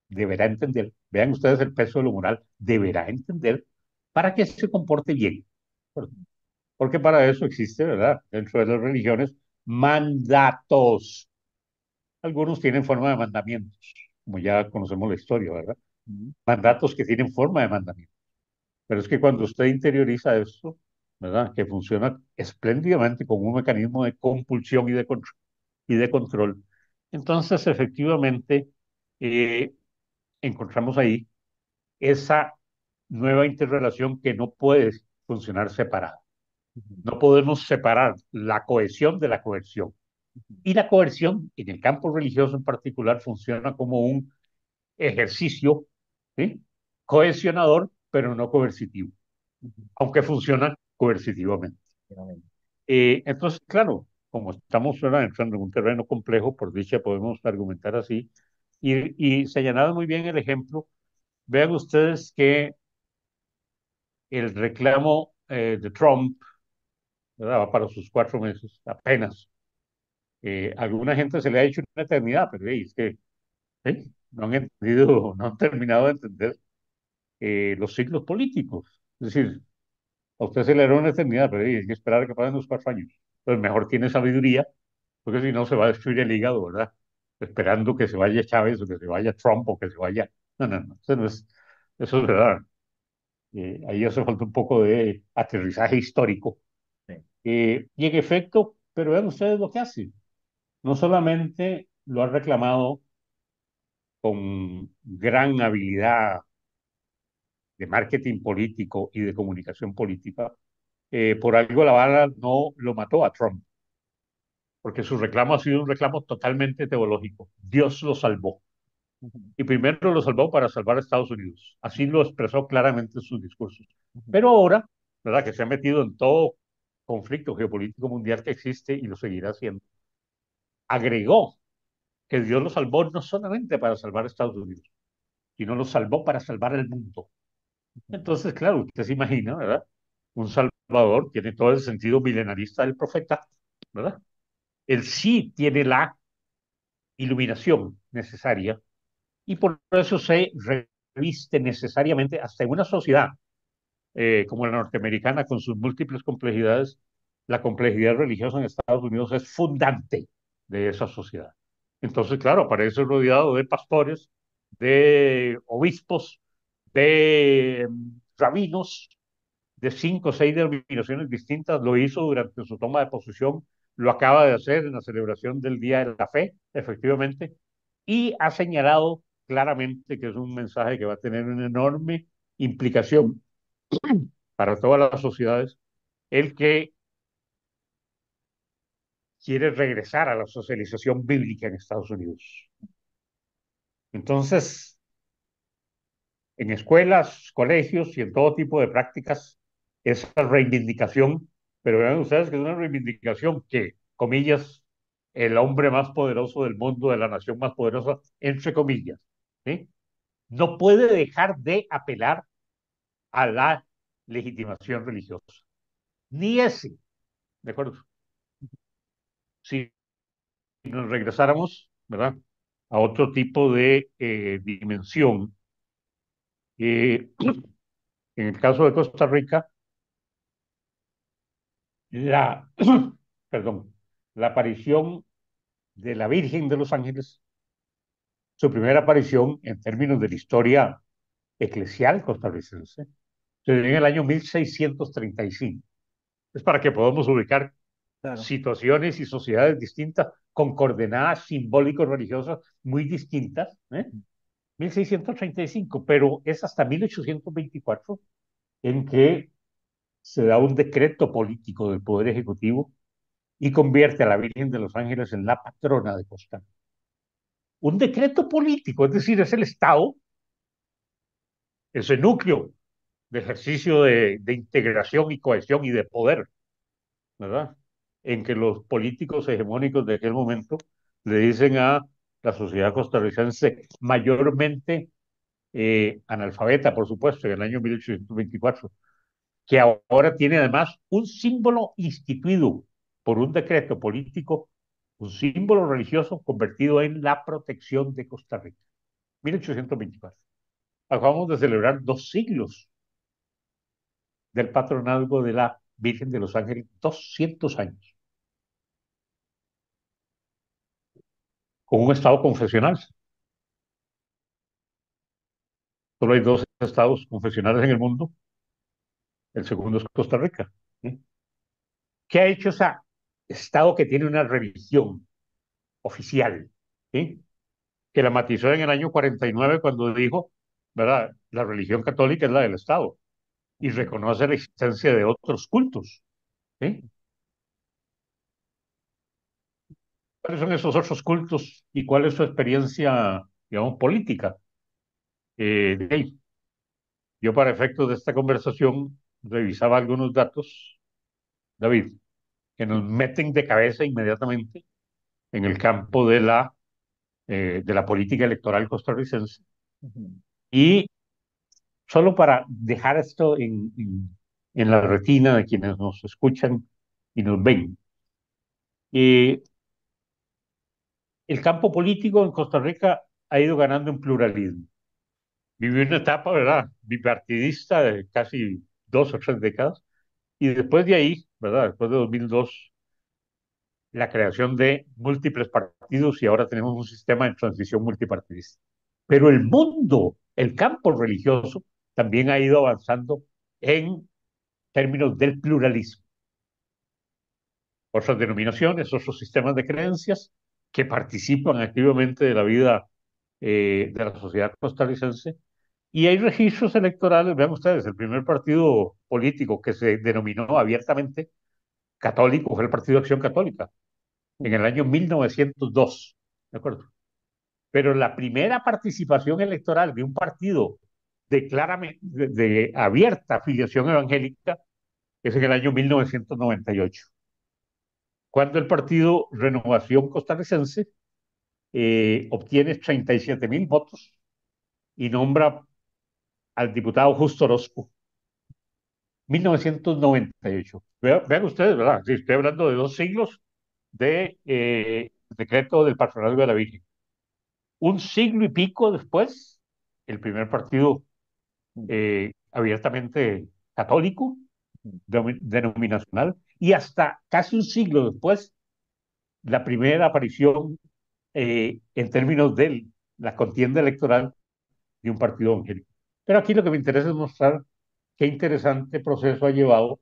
B: deberá entender. Vean ustedes el peso de lo moral, deberá entender para que se comporte bien. Porque para eso existe, ¿verdad? Dentro de las religiones, mandatos. Algunos tienen forma de mandamientos, como ya conocemos la historia, ¿verdad?
A: mm,
B: Mandatos que tienen forma de mandamiento. Pero es que cuando usted interioriza esto, ¿verdad? Que funciona espléndidamente con un mecanismo de compulsión y de control, entonces efectivamente eh, encontramos ahí esa nueva interrelación que no puede funcionar separada.
A: mm,
B: No podemos separar la cohesión de la coerción. Y la coerción, en el campo religioso en particular, funciona como un ejercicio, ¿sí? Cohesionador, pero no coercitivo,
A: mm,
B: aunque funciona coercitivamente.
A: mm,
B: Entonces, claro, como estamos ahora entrando en un terreno complejo, por dicha podemos argumentar así, y señalado muy bien el ejemplo, vean ustedes que el reclamo de Trump, ¿verdad? Va para sus 4 meses, apenas. Alguna gente se le ha hecho una eternidad, pero es que no han entendido, no han terminado de entender los ciclos políticos. Es decir, a usted se le hará una eternidad, pero hay que esperar a que pasen los 4 años. Entonces, mejor tiene sabiduría, porque si no se va a destruir el hígado, ¿verdad? Esperando que se vaya Chávez o que se vaya Trump o que se vaya. No, no, no, eso no es, eso es verdad. Ahí hace falta un poco de aterrizaje histórico.
A: sí,
B: Y en efecto, pero vean ustedes lo que hace. No solamente lo ha reclamado con gran habilidad de marketing político y de comunicación política, por algo la bala no lo mató a Trump, porque su reclamo ha sido un reclamo totalmente teológico. Dios lo salvó.
A: ujú,
B: Y primero lo salvó para salvar a Estados Unidos. Así lo expresó claramente en sus discursos.
A: ujú,
B: Pero ahora, ¿verdad? Que se ha metido en todo conflicto geopolítico mundial que existe y lo seguirá haciendo, agregó que Dios lo salvó no solamente para salvar a Estados Unidos, sino lo salvó para salvar el mundo. Entonces, claro, usted se imagina, ¿verdad? Un Salvador tiene todo el sentido milenarista del profeta, ¿verdad? Él sí tiene la iluminación necesaria y por eso se reviste necesariamente hasta en una sociedad como la norteamericana con sus múltiples complejidades. La complejidad religiosa en Estados Unidos es fundante de esa sociedad. Entonces, claro, aparece rodeado de pastores, de obispos, de rabinos, de 5 o 6 denominaciones distintas. Lo hizo durante su toma de posesión, lo acaba de hacer en la celebración del Día de la Fe, efectivamente, y ha señalado claramente que es un mensaje que va a tener una enorme implicación para todas las sociedades, el que quiere regresar a la socialización bíblica en Estados Unidos. Entonces, en escuelas, colegios y en todo tipo de prácticas, esa reivindicación, pero vean ustedes que es una reivindicación que, comillas, el hombre más poderoso del mundo, de la nación más poderosa, entre comillas, ¿sí? No puede dejar de apelar a la legitimación religiosa. Ni ese, ¿de acuerdo? Si nos regresáramos, ¿verdad? A otro tipo de dimensión, en el caso de Costa Rica, la, perdón, la aparición de la Virgen de los Ángeles, su primera aparición en términos de la historia eclesial costarricense, se dio en el año 1635. Es para que podamos ubicar
A: Claro.
B: situaciones y sociedades distintas con coordenadas simbólicos religiosas muy distintas, ¿eh? 1635, pero es hasta 1824 en que se da un decreto político del Poder Ejecutivo y convierte a la Virgen de los Ángeles en la patrona de Costa Rica. Un decreto político, es decir, es el Estado, ese núcleo de ejercicio de integración y cohesión y de poder, ¿verdad? En que los políticos hegemónicos de aquel momento le dicen a la sociedad costarricense, mayormente analfabeta, por supuesto, en el año 1824, que ahora tiene además un símbolo instituido por un decreto político, un símbolo religioso convertido en la protección de Costa Rica. 1824. Acabamos de celebrar 2 siglos del patronazgo de la Virgen de los Ángeles, 200 años, con un estado confesional. Solo hay 2 estados confesionales en el mundo, el segundo es Costa Rica. ¿Sí? ¿Qué ha hecho ese estado que tiene una religión oficial? ¿Sí? Que la matizó en el año 49 cuando dijo, ¿verdad? La religión católica es la del Estado y reconoce la existencia de otros cultos. ¿Sí? ¿Cuáles son esos otros cultos y cuál es su experiencia, digamos, política? Dave, yo para efectos de esta conversación revisaba algunos datos, David, que nos meten de cabeza inmediatamente en el campo de la política electoral costarricense.
A: Ujú,
B: Y solo para dejar esto en la retina de quienes nos escuchan y nos ven. Eh, el campo político en Costa Rica ha ido ganando en pluralismo. Vivió una etapa, ¿verdad?, bipartidista de casi 2 o 3 décadas, y después de ahí, ¿verdad?, después de 2002, la creación de múltiples partidos y ahora tenemos un sistema de transición multipartidista. Pero el mundo, el campo religioso, también ha ido avanzando en términos del pluralismo. Otras denominaciones, otros sistemas de creencias que participan activamente de la vida de la sociedad costarricense. Y hay registros electorales, vean ustedes, el primer partido político que se denominó abiertamente católico fue el Partido de Acción Católica, en el año 1902, ¿de acuerdo? Pero la primera participación electoral de un partido de abierta afiliación evangélica es en el año 1998, cuando el partido Renovación Costarricense obtiene 37.000 votos y nombra al diputado Justo Orozco. 1998. Vean ustedes, ¿verdad? Sí, estoy hablando de 2 siglos de decreto del patronazgo de la Virgen. Un siglo y pico después, el primer partido abiertamente católico, denominacional, y hasta casi un siglo después, la primera aparición en términos de la contienda electoral de un partido evangélico. Pero aquí lo que me interesa es mostrar qué interesante proceso ha llevado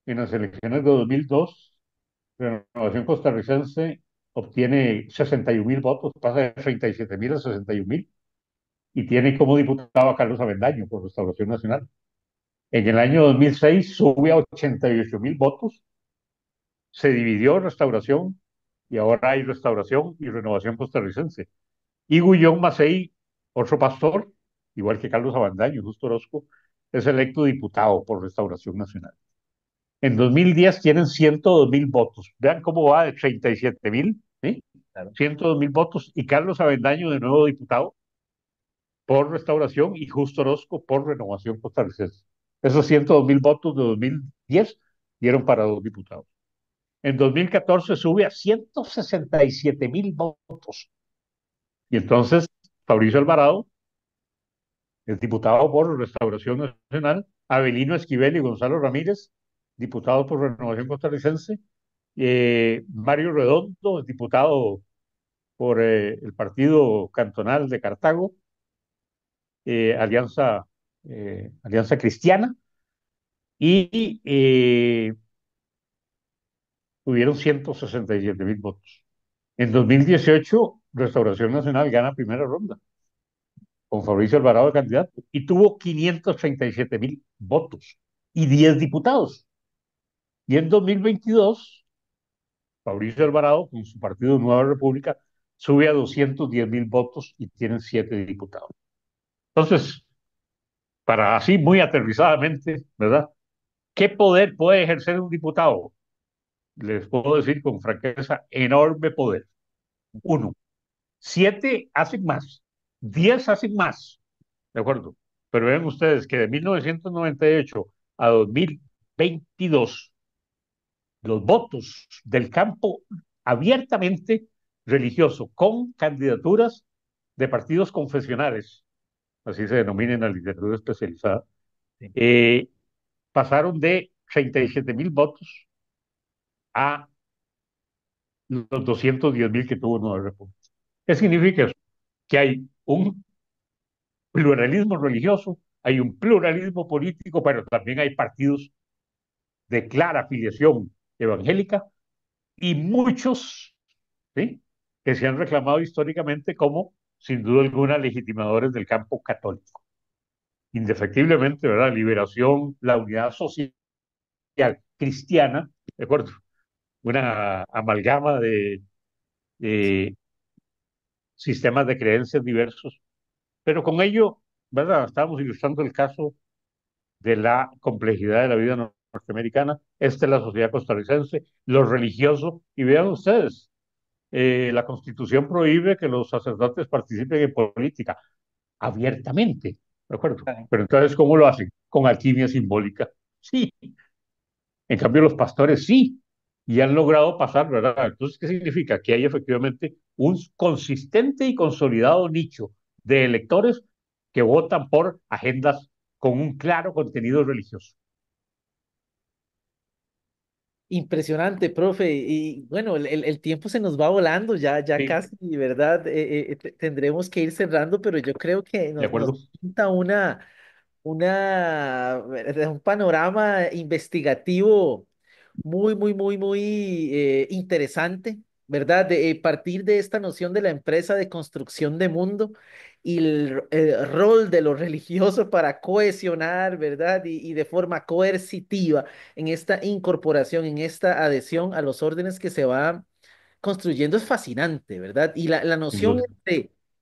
B: en las elecciones de 2002. Renovación Costarricense obtiene 61.000 votos, pasa de 37.000 a 61.000 y tiene como diputado a Carlos Avendaño por Restauración Nacional. En el año 2006 sube a 88.000 votos, se dividió Restauración y ahora hay Restauración y Renovación Costarricense. Y Gullón Macei, otro pastor, igual que Carlos Avendaño, Justo Orozco, es electo diputado por Restauración Nacional. En 2010 tienen 102.000 votos. Vean cómo va de 37.000, ¿sí?
A: claro.
B: 102.000 votos. Y Carlos Avendaño, de nuevo diputado por Restauración, y Justo Orozco por Renovación Costarricense. Esos 102.000 votos de 2010 dieron para 2 diputados. En 2014 sube a 167.000 votos. Y entonces Fabricio Alvarado es diputado por Restauración Nacional, Avelino Esquivel y Gonzalo Ramírez, diputados por Renovación Costarricense, Mario Redondo, diputado por el Partido Cantonal de Cartago, Alianza Cristiana, y tuvieron 167.000 votos. En 2018, Restauración Nacional gana primera ronda con Fabricio Alvarado de candidato y tuvo 537.000 votos y 10 diputados. Y en 2022, Fabricio Alvarado, con su partido Nueva República, sube a 210.000 votos y tienen 7 diputados. Entonces, para así muy aterrizadamente, ¿verdad? ¿Qué poder puede ejercer un diputado? Les puedo decir con franqueza, enorme poder. Uno, 7 hacen más, 10 hacen más, ¿de acuerdo? Pero vean ustedes que de 1998 a 2022, los votos del campo abiertamente religioso con candidaturas de partidos confesionales, así se denomina en la literatura especializada,
A: Sí.
B: eh, pasaron de 37.000 votos a los 210.000 que tuvo Nueva República. ¿Qué significa eso? Que hay un pluralismo religioso, hay un pluralismo político, pero también hay partidos de clara afiliación evangélica y muchos, ¿sí?, que se han reclamado históricamente como, sin duda alguna, legitimadores del campo católico. Indefectiblemente, ¿verdad? Liberación, la unidad social cristiana, ¿de acuerdo? Una amalgama de sistemas de creencias diversos, pero con ello, ¿verdad? Estamos ilustrando el caso de la complejidad de la vida norteamericana. Esta es la sociedad costarricense, lo religioso, y vean ustedes, la Constitución prohíbe que los sacerdotes participen en política abiertamente, ¿de acuerdo? Pero entonces, ¿cómo lo hacen? Con alquimia simbólica. Sí, en cambio los pastores sí, y han logrado pasar, ¿verdad? Entonces, ¿qué significa? Que hay efectivamente un consistente y consolidado nicho de electores que votan por agendas con un claro contenido religioso.
A: Impresionante, profe. Y bueno, el tiempo se nos va volando, ya
B: Sí,
A: casi, ¿verdad? Tendremos que ir cerrando, pero yo creo que
B: de
A: nos
B: acuerdo.
A: pinta un panorama investigativo muy interesante, ¿verdad? De partir de esta noción de la empresa de construcción de mundo y el rol de lo religioso para cohesionar, ¿verdad? Y de forma coercitiva en esta incorporación, en esta adhesión a los órdenes que se va construyendo es fascinante, ¿verdad? Y la
B: Sin
A: noción
B: duda,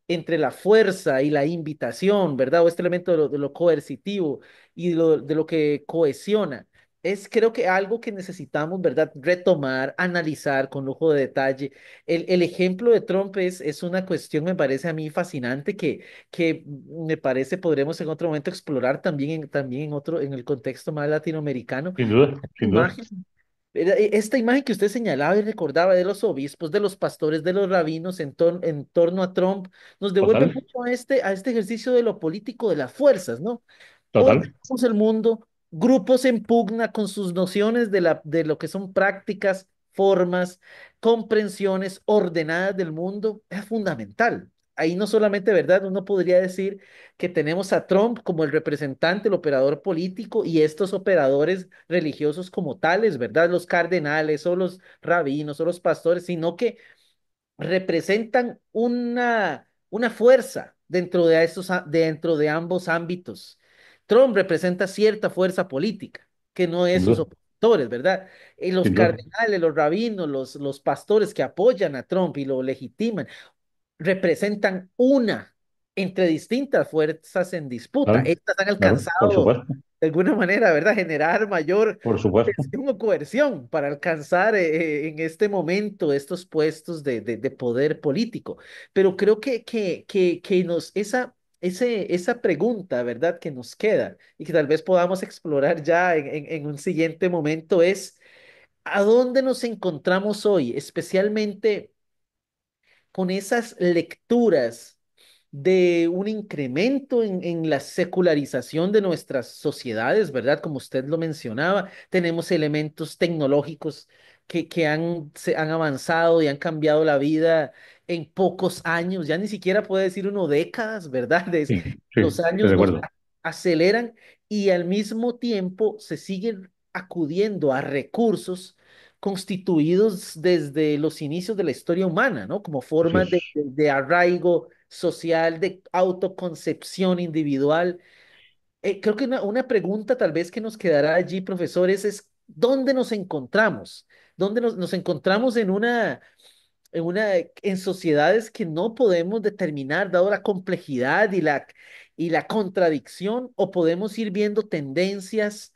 A: entre la fuerza y la invitación, ¿verdad? O este elemento de lo coercitivo y de lo que cohesiona. Es creo que algo que necesitamos, ¿verdad? Retomar, analizar con lujo de detalle. El ejemplo de Trump es una cuestión, me parece a mí fascinante, que me parece podremos en otro momento explorar también en el contexto más latinoamericano.
B: sin duda, sin duda.
A: Imagen esta imagen que usted señalaba y recordaba de los obispos, de los pastores, de los rabinos en torno a Trump, nos devuelve
B: Total,
A: mucho a este ejercicio de lo político de las fuerzas, ¿no?
B: total,
A: Ordenamos el mundo, grupos en pugna con sus nociones de lo que son prácticas, formas, comprensiones ordenadas del mundo, es fundamental. Ahí no solamente, ¿verdad? Uno podría decir que tenemos a Trump como el representante, el operador político y estos operadores religiosos como tales, ¿verdad? Los cardenales o los rabinos o los pastores, sino que representan una fuerza dentro de ambos ámbitos. Trump representa cierta fuerza política, que no es
B: sin
A: sus
B: duda,
A: opositores, ¿verdad? Y los
B: sin duda.
A: cardenales, los rabinos, los pastores que apoyan a Trump y lo legitiman, representan una entre distintas fuerzas en disputa.
B: Claro,
A: Estas han
B: claro, por
A: alcanzado,
B: supuesto,
A: de alguna manera, ¿verdad?, generar mayor
B: por supuesto.
A: presión o coerción para alcanzar en este momento estos puestos de poder político. Pero creo que esa pregunta, ¿verdad?, que nos queda y que tal vez podamos explorar ya en un siguiente momento es, ¿a dónde nos encontramos hoy? Especialmente con esas lecturas de un incremento en la secularización de nuestras sociedades, ¿verdad? Como usted lo mencionaba, tenemos elementos tecnológicos que han avanzado y han cambiado la vida en pocos años, ya ni siquiera puede decir uno décadas, ¿verdad?
B: Sí, sí,
A: Los
B: estoy
A: años
B: de
A: nos
B: acuerdo.
A: aceleran y al mismo tiempo se siguen acudiendo a recursos constituidos desde los inicios de la historia humana, ¿no? Como
B: Así
A: formas
B: es.
A: de arraigo social, de autoconcepción individual. Creo que una pregunta tal vez que nos quedará allí, profesores, es ¿dónde nos encontramos? ¿Dónde nos encontramos en sociedades que no podemos determinar, dado la complejidad y la contradicción, o podemos ir viendo tendencias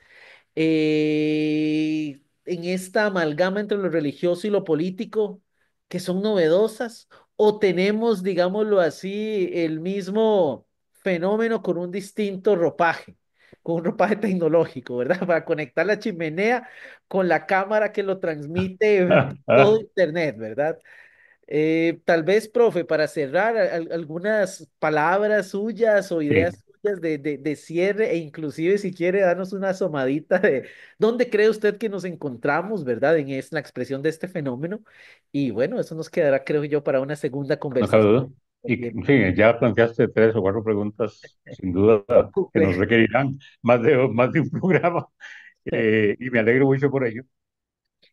A: en esta amalgama entre lo religioso y lo político que son novedosas, o tenemos, digámoslo así, el mismo fenómeno con un distinto ropaje, con un ropaje tecnológico, ¿verdad? Para conectar la chimenea con la cámara que lo transmite todo Internet, ¿verdad? Tal vez, profe, para cerrar, algunas palabras suyas o
B: Sí,
A: ideas suyas de cierre e inclusive si quiere darnos una asomadita de dónde cree usted que nos encontramos, ¿verdad? La expresión de este fenómeno. Y bueno, eso nos quedará, creo yo, para una segunda
B: no cabe
A: conversación.
B: duda. Y
A: Bien,
B: sí, ya planteaste tres o cuatro preguntas, sin duda, que nos
A: complejo.
B: requerirán más de un programa. Y me alegro mucho por ello,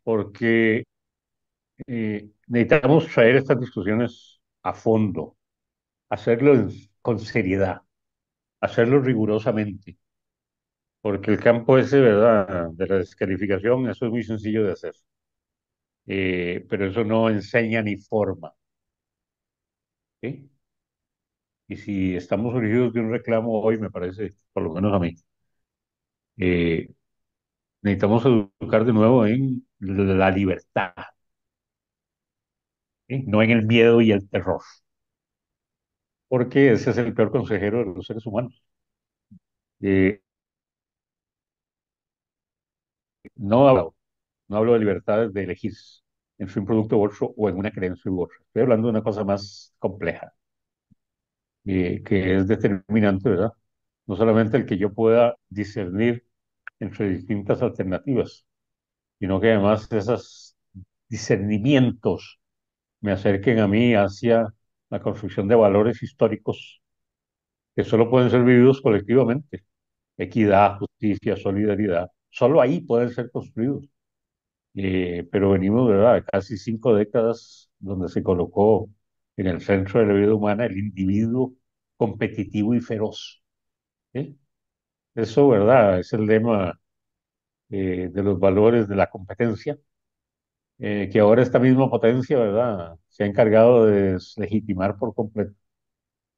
B: porque necesitamos traer estas discusiones a fondo, hacerlo con seriedad, hacerlo rigurosamente, porque el campo ese, ¿verdad?, de la descalificación, eso es muy sencillo de hacer. Pero eso no enseña ni forma. ¿Sí? Y si estamos surgidos de un reclamo hoy, me parece, por lo menos a mí, eh, necesitamos educar de nuevo en la libertad, ¿sí? No en el miedo y el terror, porque ese es el peor consejero de los seres humanos. Eh, no hablo, no hablo de libertades de elegir entre un producto u otro o en una creencia u otra. Estoy hablando de una cosa más compleja, que es determinante, ¿verdad? No solamente el que yo pueda discernir entre distintas alternativas, sino que además esos discernimientos me acerquen a mí hacia la construcción de valores históricos que solo pueden ser vividos colectivamente. Equidad, justicia, solidaridad. Solo ahí pueden ser construidos. Pero venimos, ¿verdad?, de casi 5 décadas donde se colocó en el centro de la vida humana el individuo competitivo y feroz. ¿Sí? Eso, ¿verdad?, es el lema de los valores de la competencia, que ahora esta misma potencia, ¿verdad?, se ha encargado de legitimar por completo.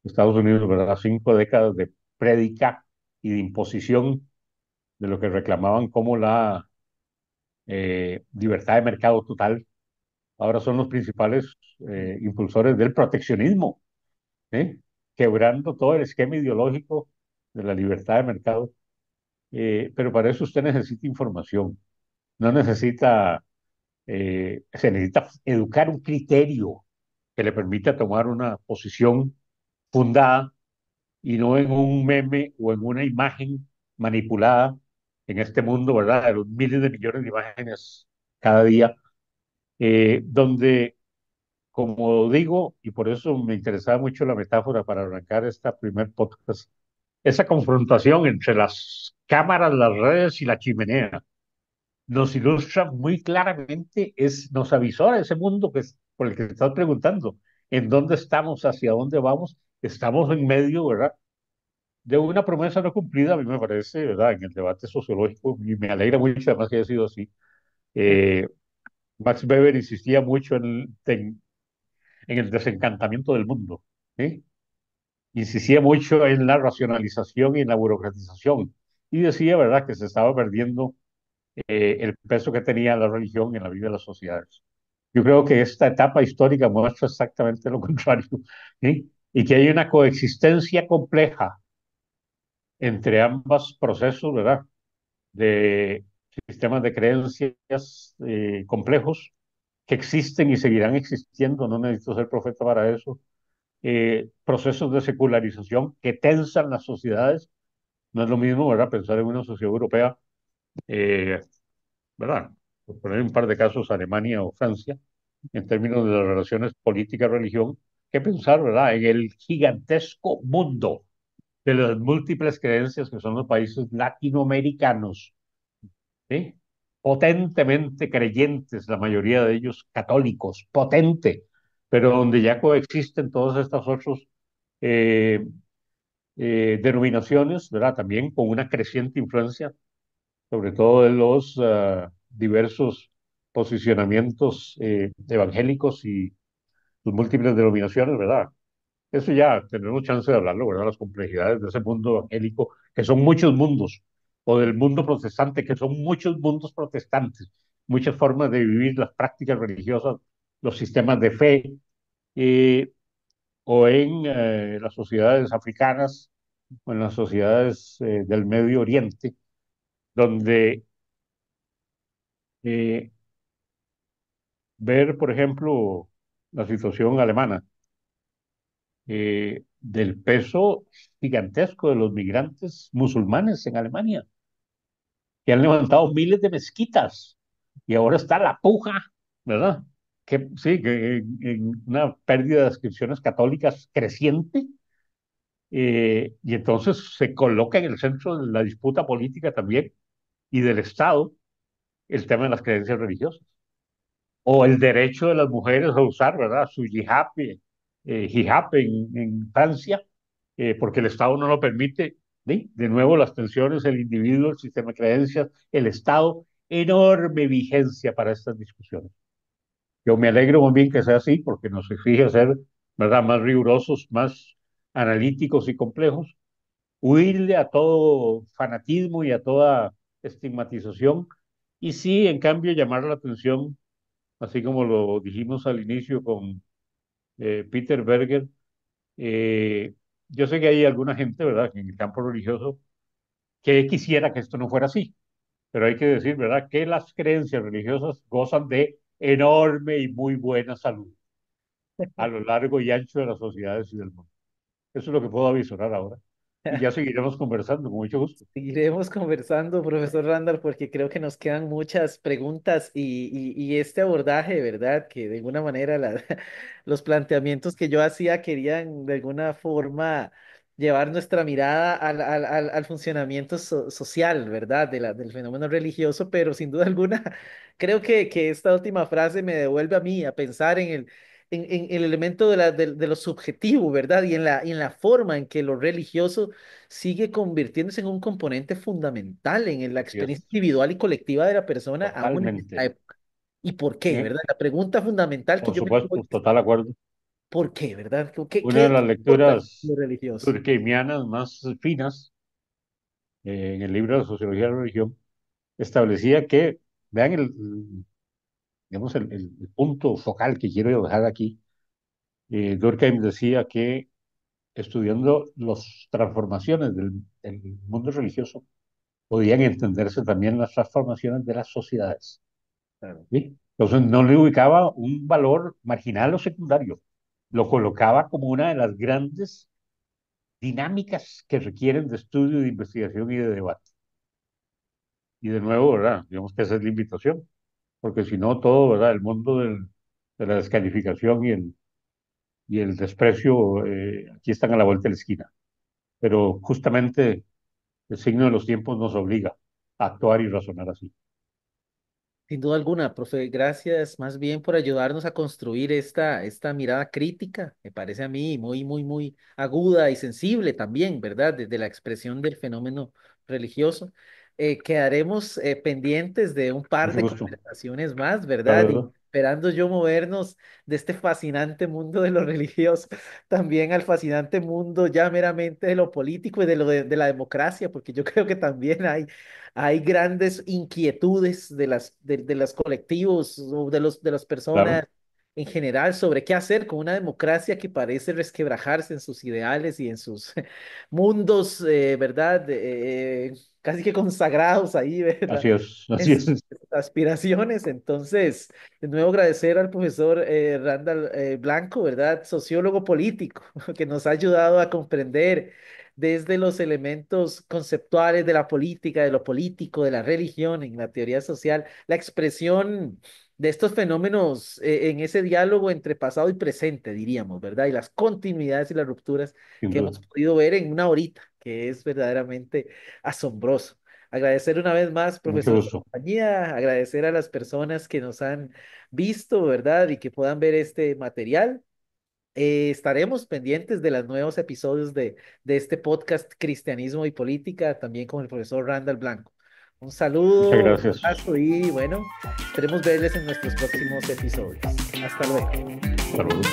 B: Estados Unidos, ¿verdad?, 5 décadas de prédica y de imposición de lo que reclamaban como la libertad de mercado total. Ahora son los principales impulsores del proteccionismo, ¿eh? Quebrando todo el esquema ideológico de la libertad de mercado. Pero para eso usted necesita información, no necesita, se necesita educar un criterio que le permita tomar una posición fundada y no en un meme o en una imagen manipulada en este mundo, ¿verdad? De los miles de millones de imágenes cada día, donde, como digo, y por eso me interesaba mucho la metáfora para arrancar esta primer podcast, esa confrontación entre las cámaras, las redes y la chimenea nos ilustra muy claramente, nos avisora ese mundo por el que te estás preguntando, en dónde estamos, hacia dónde vamos, estamos en medio, ¿verdad?, de una promesa no cumplida, a mí me parece, ¿verdad?, en el debate sociológico, y me alegra mucho además que haya sido así. Eh, Max Weber insistía mucho en el desencantamiento del mundo, ¿sí? Insistía mucho en la racionalización y en la burocratización, y decía, ¿verdad?, que se estaba perdiendo el peso que tenía la religión en la vida de las sociedades. Yo creo que esta etapa histórica muestra exactamente lo contrario, ¿sí? Y que hay una coexistencia compleja entre ambos procesos, ¿verdad?, de sistemas de creencias complejos que existen y seguirán existiendo, no necesito ser profeta para eso, procesos de secularización que tensan las sociedades. No es lo mismo, ¿verdad?, pensar en una sociedad europea, eh, ¿verdad?, por poner un par de casos, Alemania o Francia, en términos de las relaciones política-religión, que pensar, ¿verdad?, en el gigantesco mundo de las múltiples creencias que son los países latinoamericanos, ¿sí? potentemente creyentes, la mayoría de ellos católicos, potente, pero donde ya coexisten todos estos otros eh, denominaciones, ¿verdad? También con una creciente influencia, sobre todo de los diversos posicionamientos evangélicos y sus múltiples denominaciones, ¿verdad? Eso ya tenemos chance de hablarlo, ¿verdad? Las complejidades de ese mundo evangélico, que son muchos mundos, o del mundo protestante, que son muchos mundos protestantes, muchas formas de vivir las prácticas religiosas, los sistemas de fe, eh, o en las sociedades africanas, o en las sociedades del Medio Oriente, donde eh, ver, por ejemplo, la situación alemana, del peso gigantesco de los migrantes musulmanes en Alemania, que han levantado miles de mezquitas y ahora está la puja, ¿verdad? Que sí, que en una pérdida de inscripciones católicas creciente, y entonces se coloca en el centro de la disputa política también y del Estado el tema de las creencias religiosas o el derecho de las mujeres a usar, ¿verdad? Su hijab en Francia, porque el Estado no lo permite. ¿Sí? De nuevo, las tensiones, el individuo, el sistema de creencias, el Estado, enorme vigencia para estas discusiones. Yo me alegro muy bien que sea así, porque nos exige ser, ¿verdad?, más rigurosos, más analíticos y complejos, huirle a todo fanatismo y a toda estigmatización, y sí, en cambio, llamar la atención, así como lo dijimos al inicio con Peter Berger. Yo sé que hay alguna gente, ¿verdad?, en el campo religioso que quisiera que esto no fuera así, pero hay que decir, ¿verdad?, que las creencias religiosas gozan de enorme y muy buena salud a lo largo y ancho de las sociedades y del mundo. Eso es lo que puedo avisorar ahora. Y ya seguiremos conversando, con mucho gusto.
A: Seguiremos conversando, profesor Randall, porque creo que nos quedan muchas preguntas y este abordaje, ¿verdad? Que de alguna manera los planteamientos que yo hacía querían de alguna forma llevar nuestra mirada al funcionamiento social, ¿verdad? Del fenómeno religioso, pero sin duda alguna creo que esta última frase me devuelve a mí a pensar en el elemento de lo subjetivo, ¿verdad? Y en la forma en que lo religioso sigue convirtiéndose en un componente fundamental en la
B: Así
A: experiencia
B: es,
A: individual y colectiva de la persona, aún en esta
B: totalmente.
A: época. ¿Y por qué,
B: Eh,
A: verdad? La pregunta fundamental que
B: por
A: yo me hago
B: supuesto,
A: es,
B: total acuerdo.
A: ¿por qué, verdad? ¿Qué,
B: Una de
A: qué
B: las
A: importa
B: lecturas
A: lo religioso?
B: durkheimianas más finas, en el libro de Sociología de la Religión, establecía que, vean digamos, el punto focal que quiero dejar aquí. Durkheim decía que estudiando las transformaciones del mundo religioso, podían entenderse también las transformaciones de las sociedades.
A: Claro.
B: ¿Sí? Entonces no le ubicaba un valor marginal o secundario, lo colocaba como una de las grandes dinámicas que requieren de estudio, de investigación y de debate. Y de nuevo, ¿verdad? Digamos que esa es la invitación, porque si no, todo, ¿verdad? El mundo de la descalificación y el desprecio, aquí están a la vuelta de la esquina. Pero justamente el signo de los tiempos nos obliga a actuar y razonar así.
A: Sin duda alguna, profe, gracias más bien por ayudarnos a construir esta mirada crítica, me parece a mí muy, muy, muy aguda y sensible también, ¿verdad? Desde la expresión del fenómeno religioso. Quedaremos pendientes de un par
B: Mucho
A: de
B: gusto.
A: conversaciones más,
B: Claro,
A: ¿verdad? Y
B: ¿verdad?
A: esperando yo movernos de este fascinante mundo de lo religioso también al fascinante mundo ya meramente de lo político y de la democracia, porque yo creo que también hay grandes inquietudes de los colectivos o de las personas
B: Claro,
A: en general sobre qué hacer con una democracia que parece resquebrajarse en sus ideales y en sus mundos, ¿verdad? Casi que consagrados ahí, ¿verdad?
B: así es,
A: En
B: así
A: sus
B: es.
A: aspiraciones. Entonces, de nuevo agradecer al profesor Randall Blanco, ¿verdad? Sociólogo político, que nos ha ayudado a comprender desde los elementos conceptuales de la política, de lo político, de la religión, en la teoría social, la expresión de estos fenómenos en ese diálogo entre pasado y presente, diríamos, ¿verdad? Y las continuidades y las rupturas
B: Sin
A: que
B: duda.
A: hemos podido ver en una horita, que es verdaderamente asombroso. Agradecer una vez más,
B: Mucho
A: profesor, su
B: gusto.
A: compañía, agradecer a las personas que nos han visto, ¿verdad? Y que puedan ver este material. Estaremos pendientes de los nuevos episodios de este podcast Cristianismo y Política, también con el profesor Randall Blanco. Un
B: Muchas
A: saludo, un
B: gracias.
A: abrazo y bueno, esperemos verles en nuestros próximos episodios. Hasta luego.
B: Hasta luego.